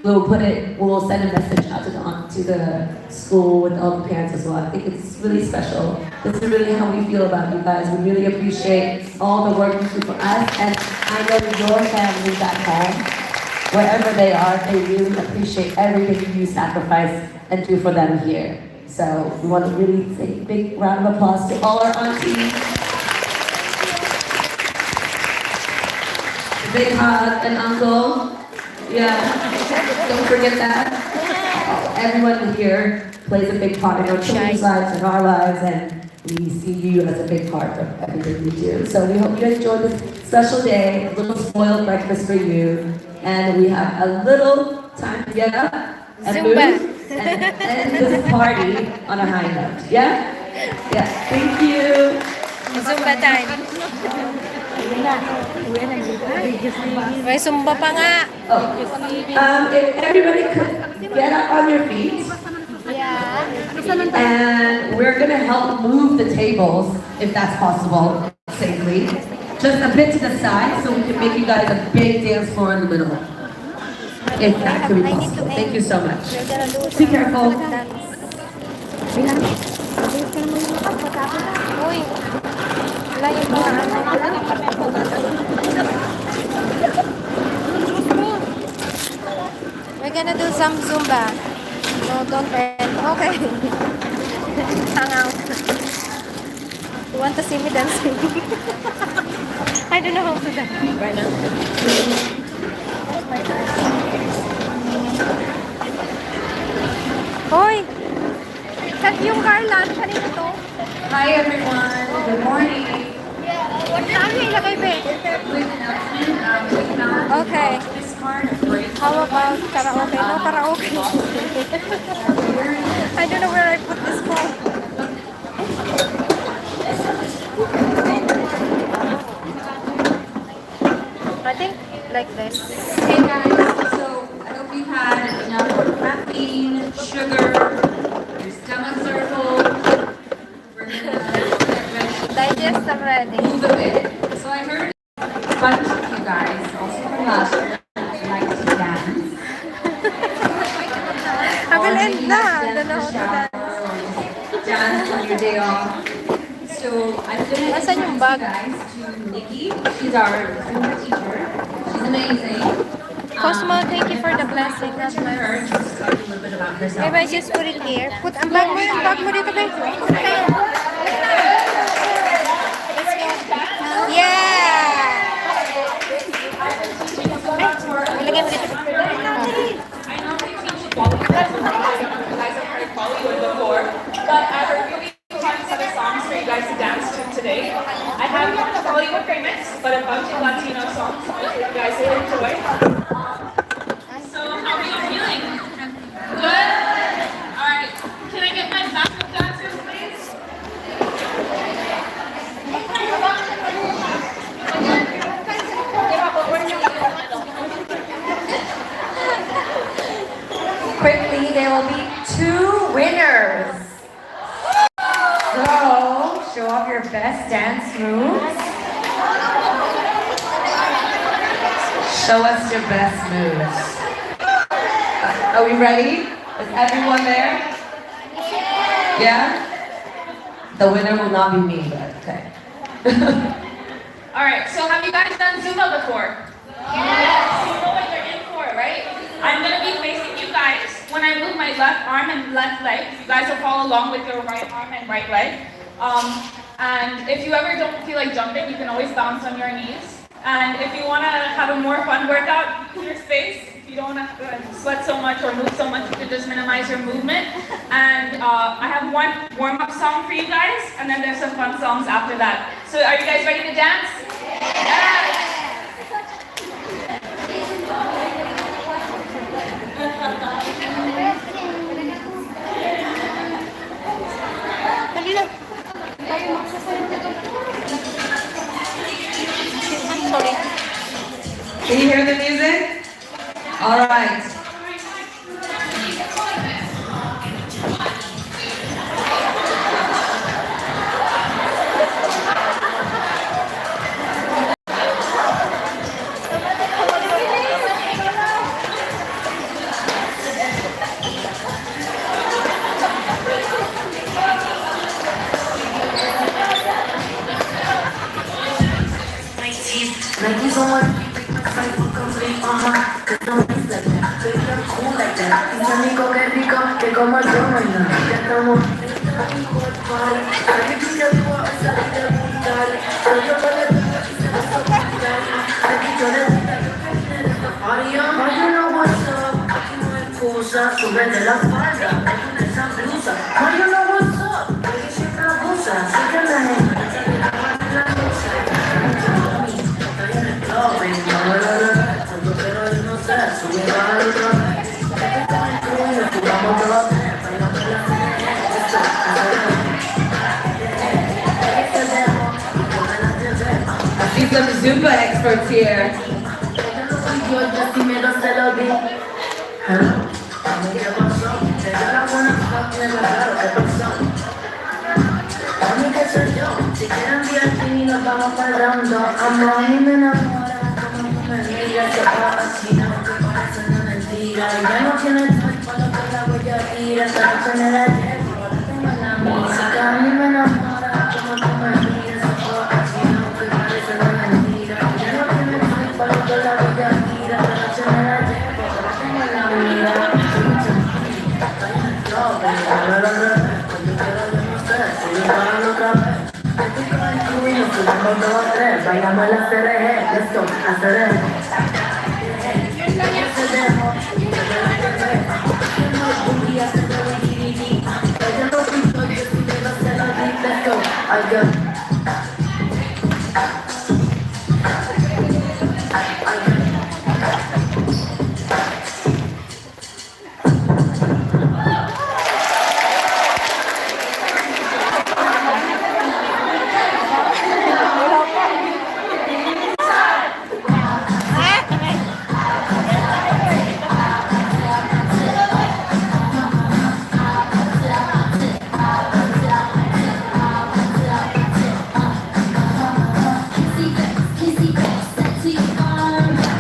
we'll send a message out to the school with all the parents as well. I think it's really special. This is really how we feel about you guys. We really appreciate all the work you do for us, and I know your family back home, wherever they are, they really appreciate everything you sacrifice and do for them here. So we want to really say a big round of applause to all our aunties. A big hug and uncle. Yeah, don't forget that. Everyone here plays a big part in our children's lives and our lives, and we see you as a big part of everything we do. So we hope you enjoy this special day, a little spoiled breakfast for you, and we have a little time to get up and move and end this party on a high note. Yeah? Yeah. Thank you. Zumba time. May Zumba pa nga. If everybody could get up on your feet. And we're going to help move the tables, if that's possible, safely. Just a bit to the side so we can make you guys a big dance floor in the middle. If that could be possible. Thank you so much. Be careful. Uy, wala yung mga We're gonna do some Zumba. No, don't end. Okay. Hang out. You want to see me dancing? I don't know how to dance right now. Hoy! Yung Carla, ano kanina to? Hi everyone, good morning. Saan yung ilagay, be? Quick announcement, we found Okay. this card, a great How about karaoke? No karaoke. I don't know where I put this phone. I think like this. Hey guys, so I hope you had enough caffeine, sugar, your stomachs are full. We're gonna get ready Digest already. to move a bit. So I heard a bunch of you guys, also from last year, like to dance. I will end na. I Dance don't know in the how to dance. shower or just dance on your day off. So I'm gonna Nasaan yung bag? guys to Nikki. She's our Zumba teacher. She's amazing. Cosmo, thank you for the blessing. God Her, bless. just talk a little bit about herself. Maybe I just put it here. Put ang bag mo dito, babe. Yeah! Ilagay mo dito. I know they teach Bollywood. You guys have heard Bollywood before, but I have a really fun set of songs for you guys to dance to today. I have a Bollywood remix, but a bunch of Latino songs you guys will enjoy. So how are you feeling? Good? Alright, can I get my backup dancers, please? Quickly, there will be 2 winners. So, show off your best dance moves. Show us your best moves. Are we ready? Is everyone there? Yeah? The winner will not be me, but okay. Alright, so have you guys done Zumba before? Yes! You know what you're in for, right? I'm gonna be facing you guys. When I move my left arm and left leg, you guys will follow along with your right arm and right leg. And if you ever don't feel like jumping, you can always bounce on your knees. And if you wanna have a more fun workout, clear space. If you don't have to sweat so much or move so much, you can just minimize your movement. And I have one warm-up song for you guys, and then there's some fun songs after that. So are you guys ready to dance? Yes! Can you hear the music? All right. Like he's on my like complete cause don't be like that. Baby, I'm cool like that. Dice rico, que rico, que como yo mañana. Ya estamos I can do the war, I said that we got it. So you're gonna do it, you said it's so bad. I can do that. Audio, you know what's up. Aquí no hay excusa, sube de la falda. Hay esa blusa. You know what's up. Baby, siempre abusa. Sigue la gente. La cosa. I see some Zumba experts here. Si quieren divertir y nos vamos parando, amor, y me enamora, como tú me miras, se va así, aunque parece una mentira. Ya no tienes tiempo, lo que la voy a tirar, esta noche me la llevo, ahora tengo la música, a mí me enamora, como tú me miras, se va así, aunque parece una mentira. Ya no tienes tiempo, lo que la voy a tirar, esta noche me la llevo, ahora tengo la mira. Estoy en el flow, pero cuando quiero yo no sé, si yo para otra vez. Bailamos la CRG, let's go, a CRG. Ella no I got Kissy face, set to your arm.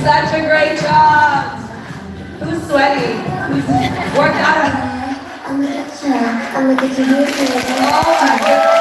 Such a great job. Who's sweating? Who's worked out? I'm gonna get to hear it. Oh my goodness.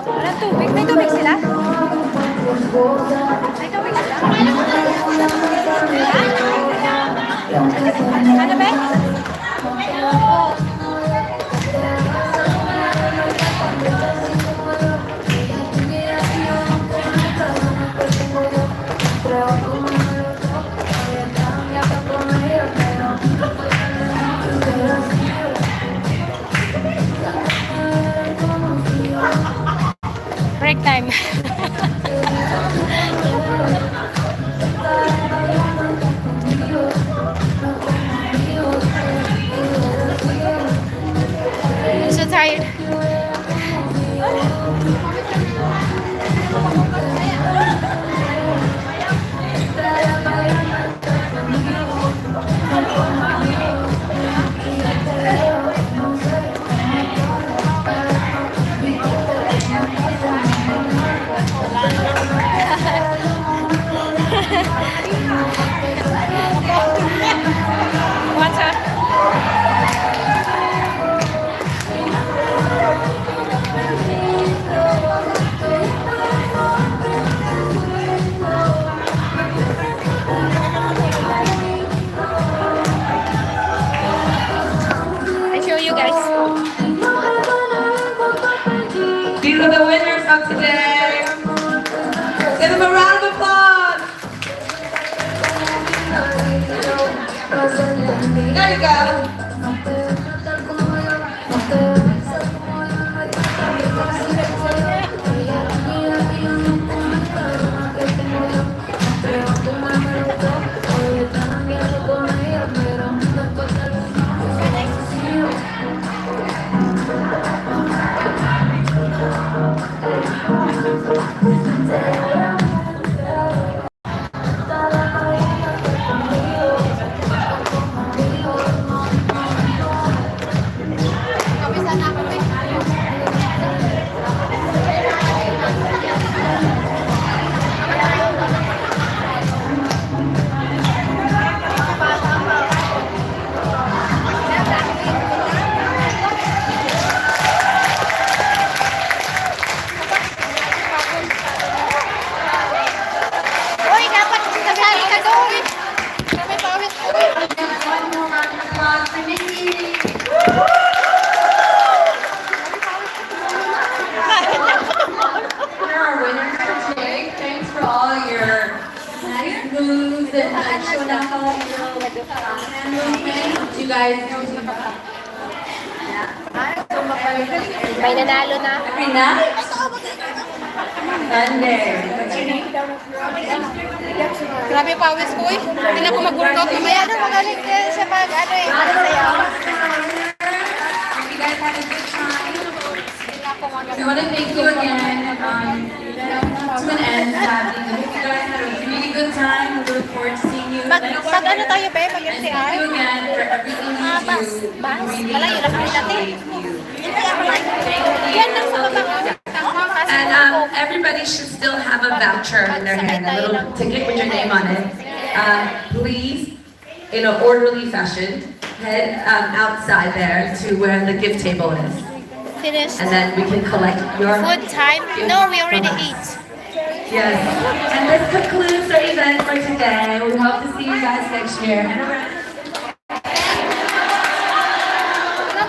Walang tubig. May tubig sila? May tubig sila? Ano ba? Break time. I'm so tired. Water. I show you guys. These are the winners of today. Give them a round of applause. There you go. Uy, dapat kasali ka doon. Kami pawis. One more round of applause for Nikki. Here are our winners for today. Thanks for all your nice moves and showing off all your hand movements. You guys know May nanalo na. every night. Sunday. Grabe pawis ko eh. Hindi na ako mag-workout. Mamaya na magaling siya pag ano eh. Ano sa'yo? You guys had a good time. We want to thank you again. To an end, sadly. I hope you guys had a really good time. We look forward to seeing you next Pag ano year. tayo, be? Pag And MCR? thank you again for everything you do. Bas? We really Malayo na kami dati. appreciate you. Yan lang sa baba. And everybody should still have a voucher in their hand, a little ticket with your name on it. Please, in an orderly fashion, head outside there to where the gift table is. Finished. And then we can collect your Food time? gift No, we already from us. ate. Yes. And this concludes our event for today. We hope to see you guys next year. And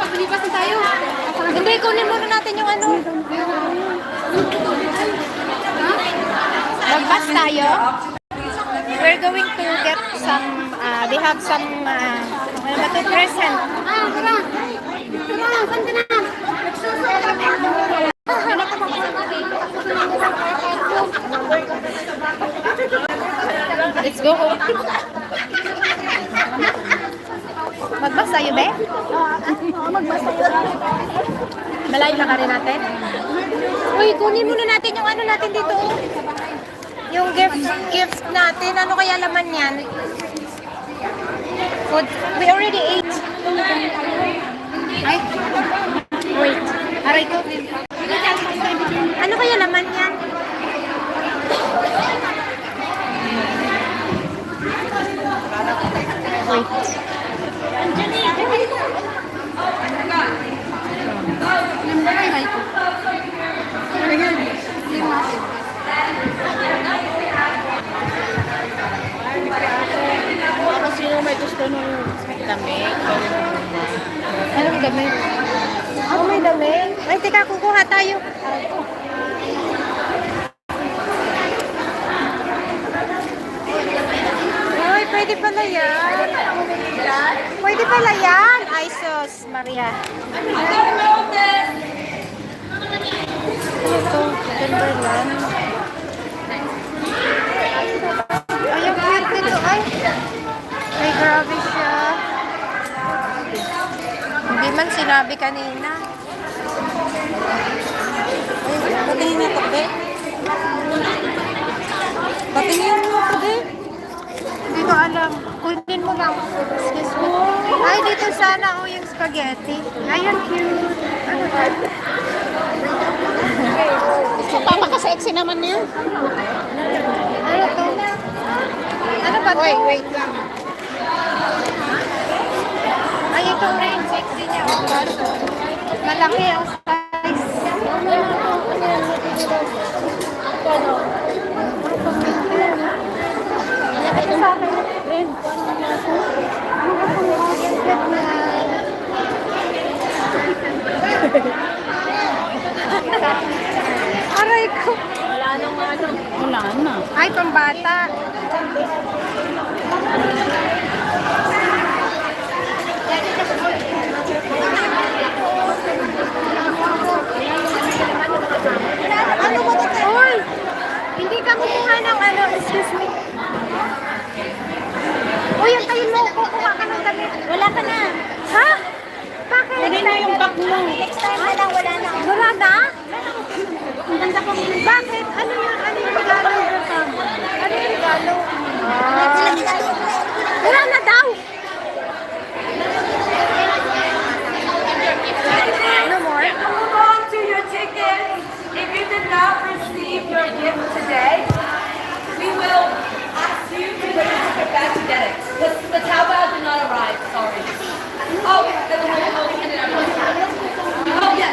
Paglipas na tayo. Hindi, kunin muna natin yung ano. Magbas tayo. We're going to get some, they have some, ano ba ito, present. Let's go home. Magbas tayo, be? Magbas tayo. Malayo na ka rin natin. Uy, kunin muna natin yung ano natin dito. Yung gifts natin. Ano kaya laman yan? Food. We already ate. Ay. Wait. Aray ko. Ano kaya laman yan? Wait. Sino may gusto nung damit? Anong damit? Oh, may damit? Ay, teka, kukuha tayo. Ay, pwede pala yan. Pwede pala yan. Ay, sus, Maria. Ito, Timberland. Ay, ang cute nito. Ay, ay, grabe siya. Hindi man sinabi kanina. Ay, patingin mo ito, be. Patingin mo ito, be. Hindi ko alam. Kunin mo lang. Excuse me. Ay, dito sana ako yung spaghetti. Ay, ang cute. Ano ba? Papaka-sexy naman niya. Ano to? Ano ba to? Wait lang. Ay, ito rin. Sexy niya. Oh, kaso. Malaki ang size. Ito sa akin. Rin. Aray ko. Wala na. Ay, pambata. Ano ba ito? Uy! Hindi ka kumuha ng ano, excuse me. Uy, yung tayo mo, kukuha ka ng damit. Wala ka na. Ha? Bakit? Hindi na yung bag mo. Next time na lang, wala na. Wala na? Ang ganda ko. Bakit? Ano yung regalo? Ano yung regalo? Wala na daw. No more? Hold on to your tickets. If you did not receive your gift today, we will ask you to bring your ticket back to get it. The Taobao did not arrive, sorry. Oh, then we'll hand it over. Oh, yes.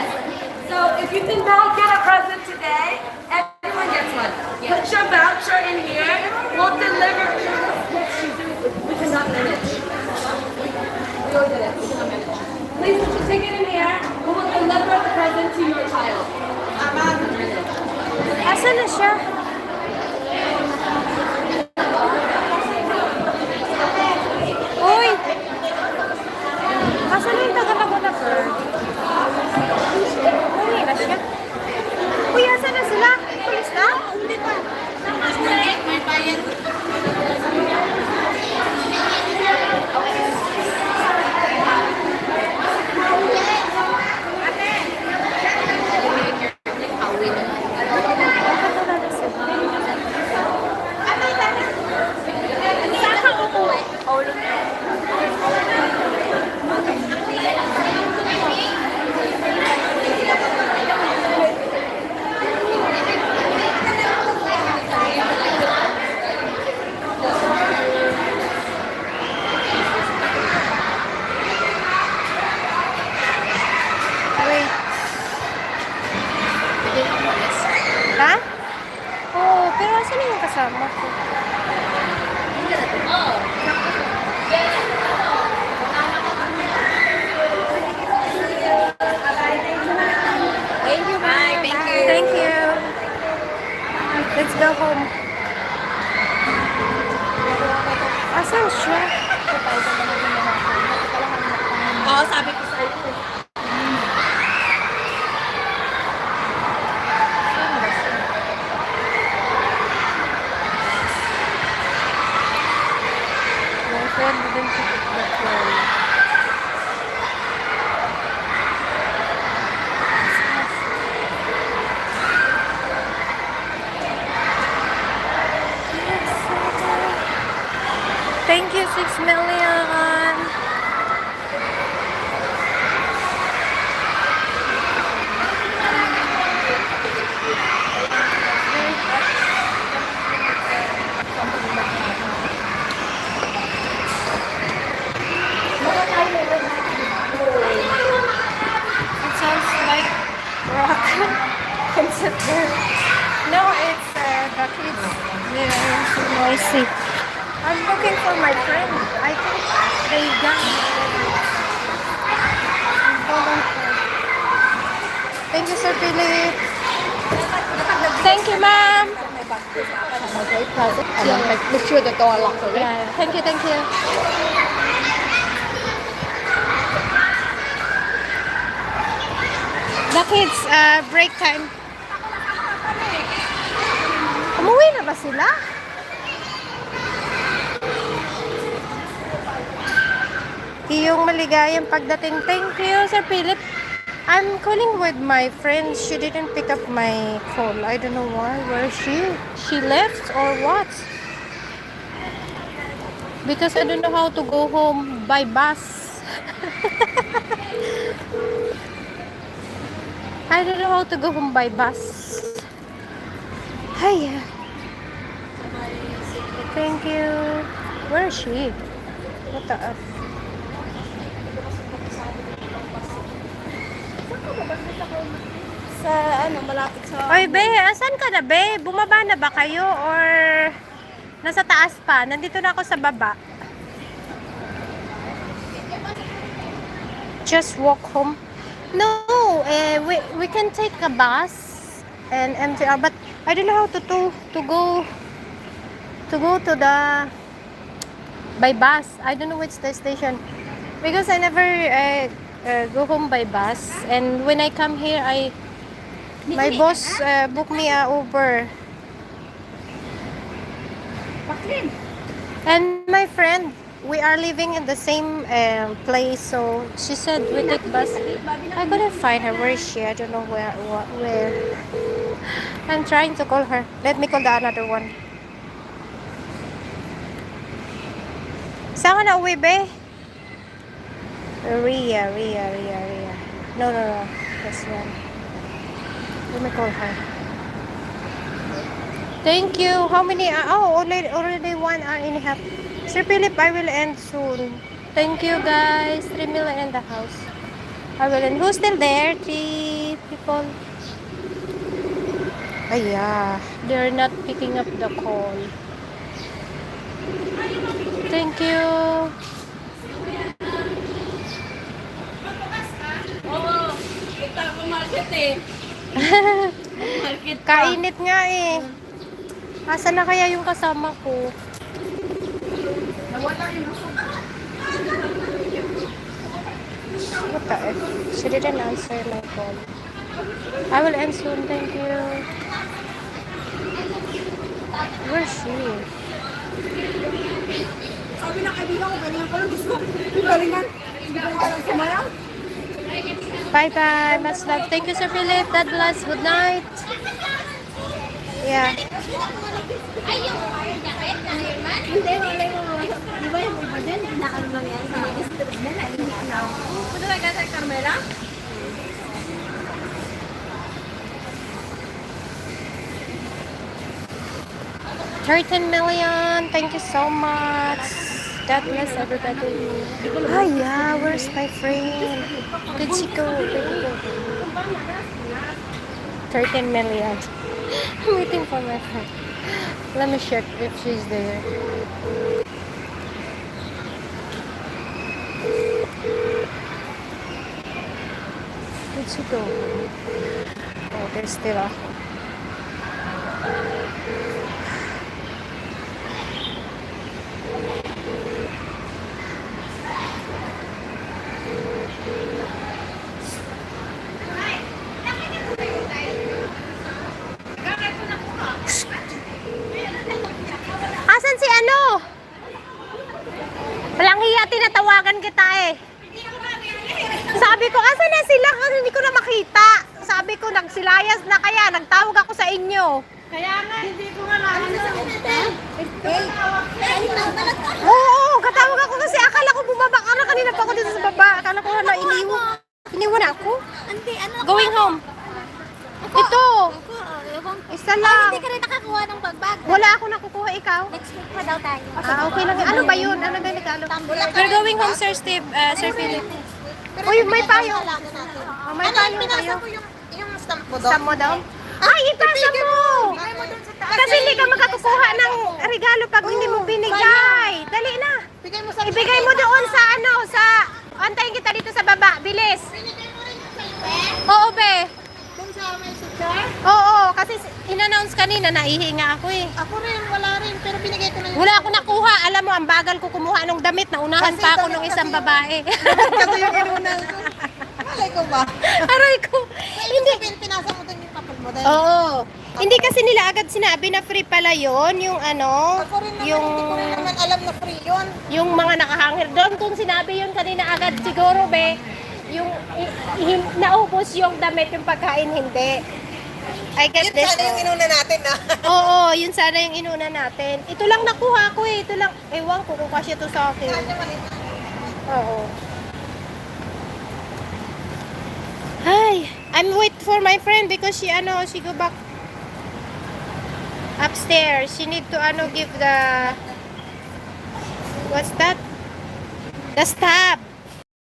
kasama ko. Thank you, bye. Thank you. Thank you. Let's go home. Asan siya? Oo, sabi ko sa'yo. My friend didn't pick up the phone. Thank you, 6 million. It sounds like rock concert there. No, it's the kids. Yeah, so noisy. I'm looking for my friend. I think they got me. Hold on. Thank you, Sir Philip. Thank you, ma'am. Make sure the door locked, okay? Yeah, thank you, thank you. The kids, break time. Umuwi na ba sila? Iyong maligayang pagdating. Thank you, Sir Philip. I'm calling with my friend. She didn't pick up my call. I don't know why. Where is she? She left or what? Because I don't know how to go home by bus. I don't know how to go home by bus. Hiya. Thank you. Where is she? What the F? Sa malapit sa... Oy, be, asan ka na, be? Bumaba na ba kayo or nasa taas pa? Nandito na ako sa baba. Just walk home. No, we can take a bus and MTR, but I don't know how to go to the by bus. I don't know which the station because I never go home by bus, and when I come here, my boss booked me a Uber. And my friend, we are living in the same place, so she said we take bus. I couldn't find her. Where is she? I don't know where. I'm trying to call her. Let me call the another one. Saan ka na uwi, be? Ria. No. This one. Let me call her. Thank you. How many? Already 1 hour and a half. Sir Philip, I will end soon. Thank you, guys. 3 million in the house. I will end. Who's still there? 3 people. Yeah. They're not picking up the call. Thank you. Kainit nga eh. Asan na kaya yung kasama ko? What the F? She didn't answer my call. I will end soon, thank you. Where's she? Sabi na kaibigan ko, galingan ko lang. Gusto ko, galingan. Hindi ko alam sumayaw. Bye-bye. Much love. Thank you, Sir Philip. God bless. Good night. Yeah. Hindi, wala yung... Di ba yung iba din? Nakano lang yan sa mga district na nalinianaw. Punta na ka sa Carmela? $13 million. Thank you so much. God bless everybody. Yeah. Where's my friend? Did she go? 13 million. I'm waiting for my friend. Let me check if she's there. Where'd she go? Oh, there's still ako. Asan si ano? Walang hiya, tinatawagan kita eh. Sabi ko, asan na sila? Kasi hindi ko na makita. Sabi ko, nagsilayas na kaya. Nagtawag ako sa inyo. Kaya nga, hindi ko nga lang. Oo, katawag ako kasi akala ko bumaba ka na. Kanina pa ako dito sa baba. Akala ko na iniwan. Iniwan ako. Going home. Ito. Isa lang. Hindi ka rin nakakuha ng bagbag. Wala ako nakukuha, ikaw. Next week pa daw tayo. Okay lang. Ano ba yun? Ano ba yung Tagalog? We're going home, Sir Steve. Sir Philip. Uy, may payo. Oh, may payo kayo. Yung stamp mo Stamp mo daw? Ay, ipasa mo! Kasi hindi ka makakukuha ng regalo pag hindi mo binigay. Dali na. Ibigay mo doon sa ano, sa... Antayin kita dito sa baba. Bilis. Oo, be. Kung sa may sugar? Oo, kasi in-announce kanina, naihinga ako eh. Ako rin, wala rin. Pero binigay ko na Wala ako nakuha. Alam mo, ang bagal ko kumuha ng damit. Naunahan pa ako ng isang babae. Kasi yung inunan ko. Malay ko ba? Aray ko. Hindi. Pinasa mo din yung papel mo dahil. Oo. Hindi kasi nila agad sinabi na free pala yon, yung ano, Ako rin naman, yung hindi ko rin naman alam na free yun. yung mga nakahangir doon. Kung sinabi yun kanina agad siguro be, yung naubos yung damit, yung pagkain hindi. I guess Yun sana yung inuna natin na. Oo, yun sana yung inuna natin. Ito lang nakuha ko eh. Ito lang, ewan ko kung kasya to sa akin. Oo. Hi, I'm wait for my friend because she go back upstairs. She need to give the what's that? The stab.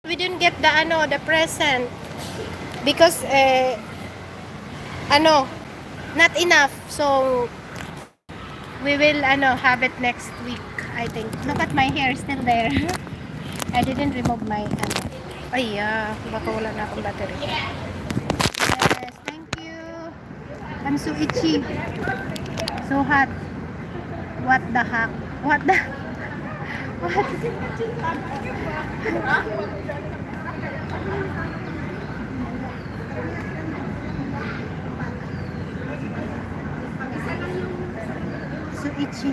We didn't get the the present because not enough. So we will have it next week, I think. Look at my hair, still there. I didn't remove my Ay, baka wala na akong battery. Yes, thank you. I'm so itchy. So hot. What the heck? What the... What? So itchy.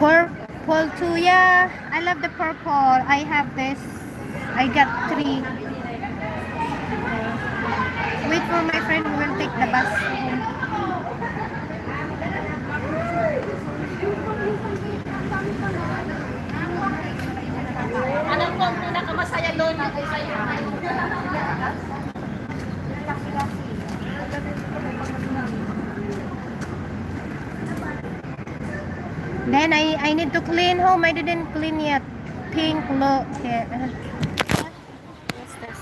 Purple too, yeah. I love the purple. I have this. I got 3. Wait for my friend who will take the bus home. Alam ko, ang pinakamasaya doon ay sa'yo. Then I need to clean home. I didn't clean yet. Pink look here. What's this?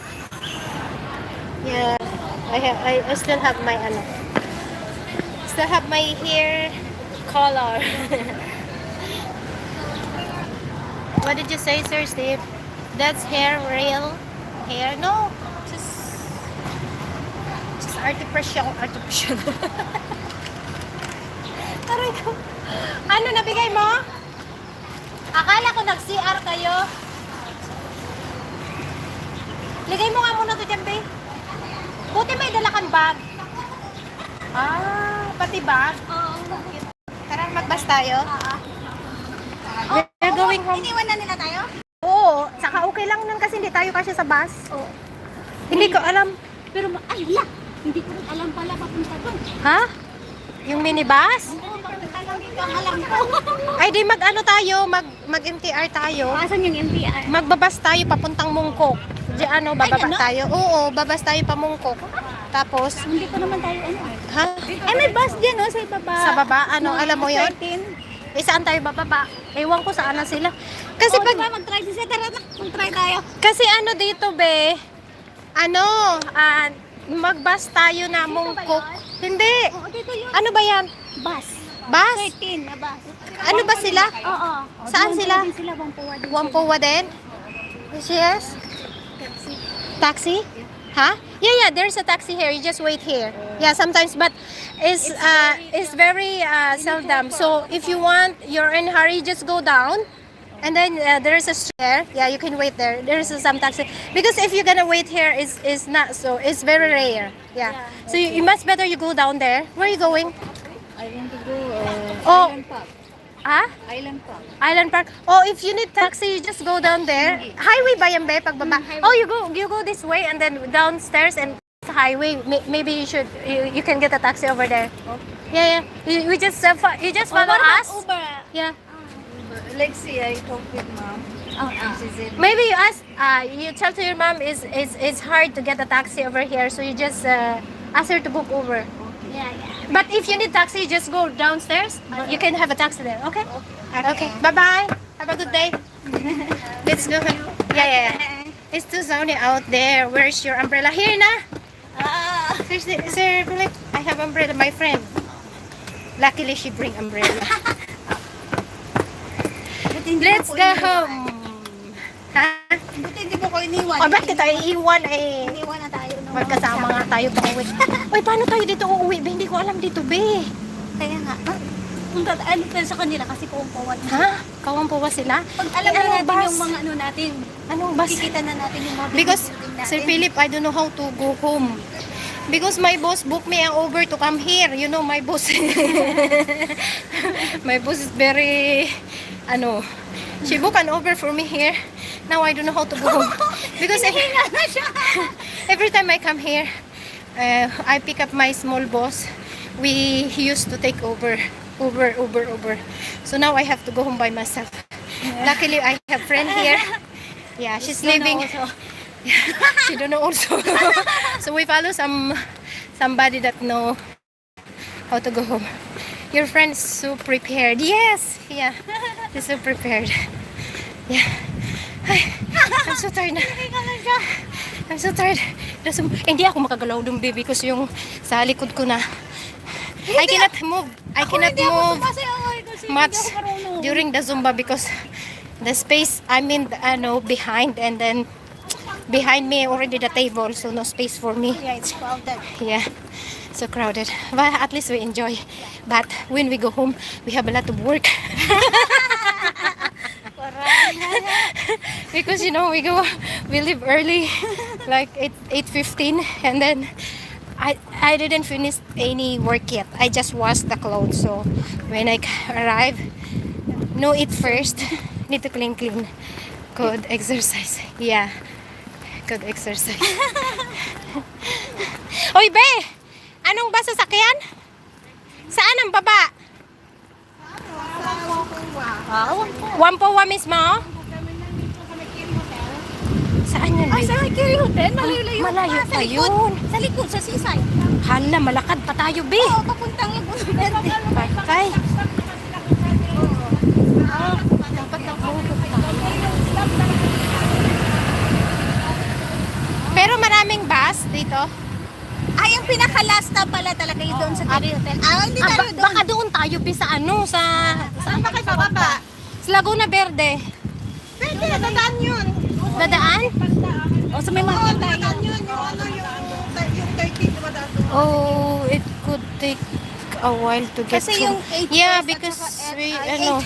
Yeah, I still have my still have my hair color. What did you say, Sir Steve? That's real hair? No, just artificial. Aray ko. Ano nabigay mo? Akala ko nag-CR kayo. Ligay mo nga muna to dyan, babe. Buti may dala kang bag. Pati bag? Oo. Tara, magbas tayo. We're going home. Iniwan na nila tayo? Oo, saka okay lang nun kasi hindi tayo kasi sa bus. Oo. Hindi ko alam. Pero, ay, wala. Hindi ko rin alam pala papunta doon. Ha? Yung minibus? Oo, papunta lang dito ang alam ko. Ay di tayo, mag-MTR tayo. Asan yung MTR? Magbabas tayo papuntang Mungkok. Di bababa Ay, ano? tayo. Oo, babas tayo pa Mungkok. Tapos, Hindi pa naman tayo ano eh. ha? Eh, may bus dyan, oh, sa baba. Sa baba, ano, alam mo yun? 13. Saan tayo bababa? Ewan ko saan na sila. Kasi Oh, pag, diba, mag-try siya. Tara na, mag-try tayo. kasi ano dito, be, ano, mag-bus tayo na Mungkok. Hindi. Oo, dito yun. Ano ba yan? Bus. Bus? 13 na bus. Ano ba sila? Oo. Saan sila? Din sila, Wampuwa din. Wampuwa din? Yes? Taxi? Huh? Yeah, there's a taxi here. You just wait here. Yeah, sometimes, but it's very seldom. So if you want, you're in a hurry, just go down. And then there's a stair. Yeah, you can wait there. There's some taxi. Because if you're gonna wait here, is not so. It's very rare. Yeah. So you must better you go down there. Where are you going? I want to go Oh. Island Park. Ah? Island Park. Island Park. Oh, if you need taxi, you just go down there. Highway ba yan, be? Pagbaba. Oh, you go this way and then downstairs and the highway. Maybe you can get a taxi over there. Yeah. You just follow us. Uber. Yeah. Lexi, I talked with mom. She said, Maybe you ask. You tell to your mom it's hard to get a taxi over here, so you just ask her to book Uber. yeah. But if you need taxi, just go downstairs. You can have a taxi there. Okay. Okay. Bye bye. Have a good day. Let's go. Yeah. It's too sunny out there. Where's your umbrella? Here na. Sir Philip, I have umbrella. My friend. Luckily, she bring umbrella. Let's go home. Ha? Buti hindi mo ko iniwan. O bakit tayo iiwan eh? Iniwan na tayo. No? Magkasama nga tayo pauwi. Uy, paano tayo dito uuwi? Be, hindi ko alam dito, be. Kaya nga. Punta tayo sa kanila kasi kumpawat. Ha? Kawampuwa sila? Pag alam na natin bus? yung mga ano natin, Anong bus? kikita na natin yung mga Because, building natin. Sir Philip, I don't know how to go home. Because my boss booked me an Uber to come here. You know, my boss. My boss is very, she booked an Uber for me here. Now I don't know how to go home. Because every time I come here, I pick up my small boss. We used to take Uber. So now I have to go home by myself. Luckily, I have friend here. Yeah, she's living. She don't know also. So we follow somebody that know how to go home. Your friend is so prepared. Yes, yeah, she's so prepared. Yeah. Ay, I'm so tired na. I'm so tired. Hindi ako makagalaw dun, baby, kasi yung sa likod ko na. I cannot move much during the Zumba because the space I'm in, behind, and then behind me already the table, so no space for me. Yeah, it's crowded. Yeah, so crowded. But at least we enjoy. But when we go home, we have a lot of work. Because we leave early, like 8:15, and then I didn't finish any work yet. I just washed the clothes. So when I arrive, no eat first. Need to clean. Good exercise. Yeah, good exercise. Oy, be! Anong ba sasakyan? Saan ang baba? Wampuwa mismo? Saan yun, Ay, be? sa Kiri Hotel, malayo. Malayo pa yun. Sa likod, sa sisay. Hala, malakad pa tayo, be. Oo, papuntang Laguna Verde. Bye. Dapat nakuha. Pero maraming bus dito. Ay, ang pinaka-last na pala talaga yung doon sa Kiri Hotel. Hindi tayo doon. Baka doon tayo, be, sa Saan ba kayo bababa? sa Laguna Verde. Pwede, dadaan yun. Dadaan? O, sa may mga Dadaan yun, yung 30 na madaan doon. Oh, it could take a while to get Kasi to. yung 8 Yeah, years because at saka we, eight.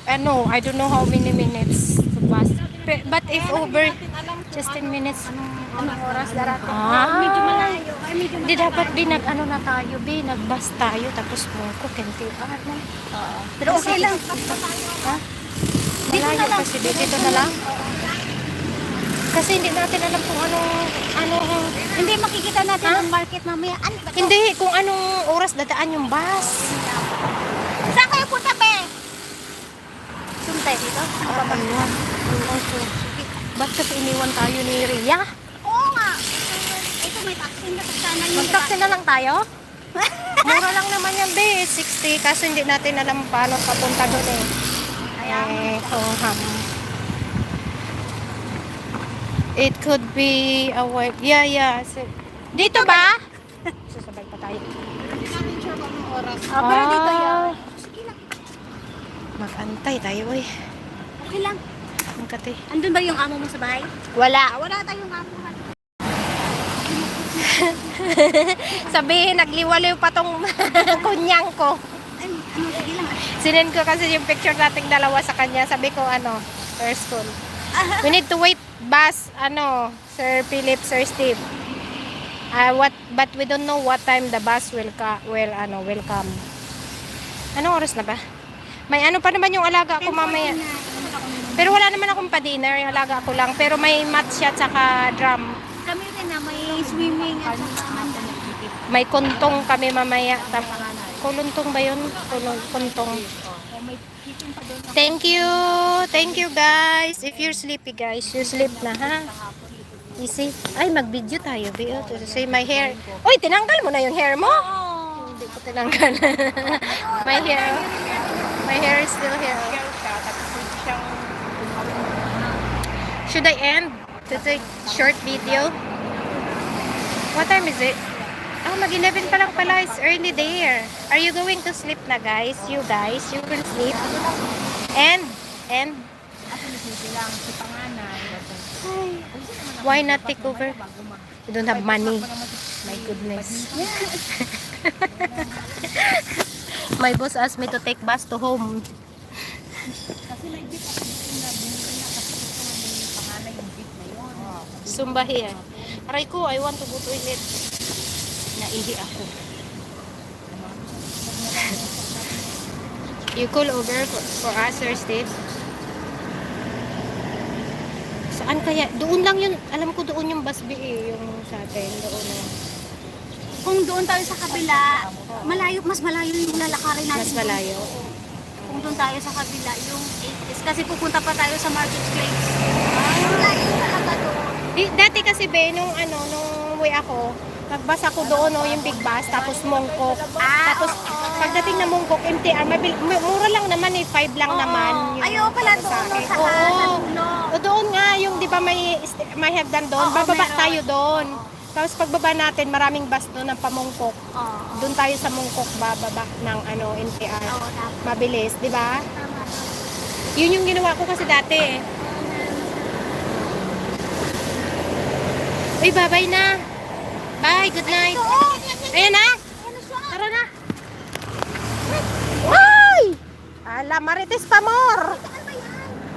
I don't know how many minutes to pass. But if over just 10 minutes. anong oras darating. Medyo malayo. Ay, medyo Hindi dapat na tayo, nag-bus tayo, tapos Mungkok, NTR na. Pero okay lang. Ha? Malayo kasi dito na lang. Kasi hindi natin alam kung anong Hindi makikita natin ang market mamaya. Ano ba to? hindi, kung anong oras dadaan yung bus. Saan kayo punta, be? Suntay dito? Ayun. Ba't kasi iniwan tayo ni Ria? Oo nga. may taxi na sana yun. Mag-taxi na lang tayo? Mura lang naman yan, be. 60. Kaso hindi natin alam paano papunta doon eh. It could be a white. Yeah. Dito ba? Susabay pa tayo. Hindi natin sure kung anong oras. Pero dito yan. Sige lang. Mag-antay tayo eh. Okay lang. Ang kati. Andun ba yung amo mo sa bahay? Wala. Wala tayong amo. Sabihin, nagliwaliw pa tong kunyang ko. Sige lang. Sinend ko kasi yung picture nating dalawa sa kanya. Sabi ko, first school. We need to wait bus, Sir Philip, Sir Steve. But we don't know what time the bus will come. Anong oras na ba? May pa naman yung alaga ko mamaya. Pero wala naman akong pa-dinner, yung alaga ko lang. Pero may matcha tsaka drum. Kami rin na may swimming at May kuntong kami mamaya. Kuluntong ba yun? Kuntong. Thank you guys. If you're sleepy guys, you sleep na ha. Easy. Ay, mag-video tayo. To say my hair. Uy, tinanggal mo na yung hair mo? Hindi ko tinanggal. My hair is still here. Should I end to take short video? What time is it? Oh, mag-11 pa lang pala. It's early there. Are you going to sleep na guys? You will sleep. And why not take over? You don't have money. My goodness. My boss asked me to take bus to home. Zumba here. Aray ko, I want to go toilet. Naihi ako. You call over for us, Sir Steve? Saan kaya? Doon lang yun. Alam ko doon yung bus B yung sa atin. Doon. Kung doon tayo sa kabila, mas malayo yung lalakarin natin. Mas malayo. Kung doon tayo sa kabila, yung 8 is kasi pupunta pa tayo sa marketplace. Malayo talaga doon. Dati kasi nung way ako, nagbas ako doon yung big bus, tapos Mongkok. Tapos pagdating na Mongkok, MTR, mura lang naman 5 lang naman. Ayaw pala doon sa Dulo. Doon nga, yung di ba may hagdan doon, bababa tayo doon. Tapos pagbaba natin, maraming bus doon ng pamongkok. Doon tayo sa Mongkok bababa ng NTR. Mabilis, di ba? Yun yung ginawa ko kasi dati. Uy, bye-bye na. Bye, good night. Ayan na. Tara na. Ay! Ala, marites pa more.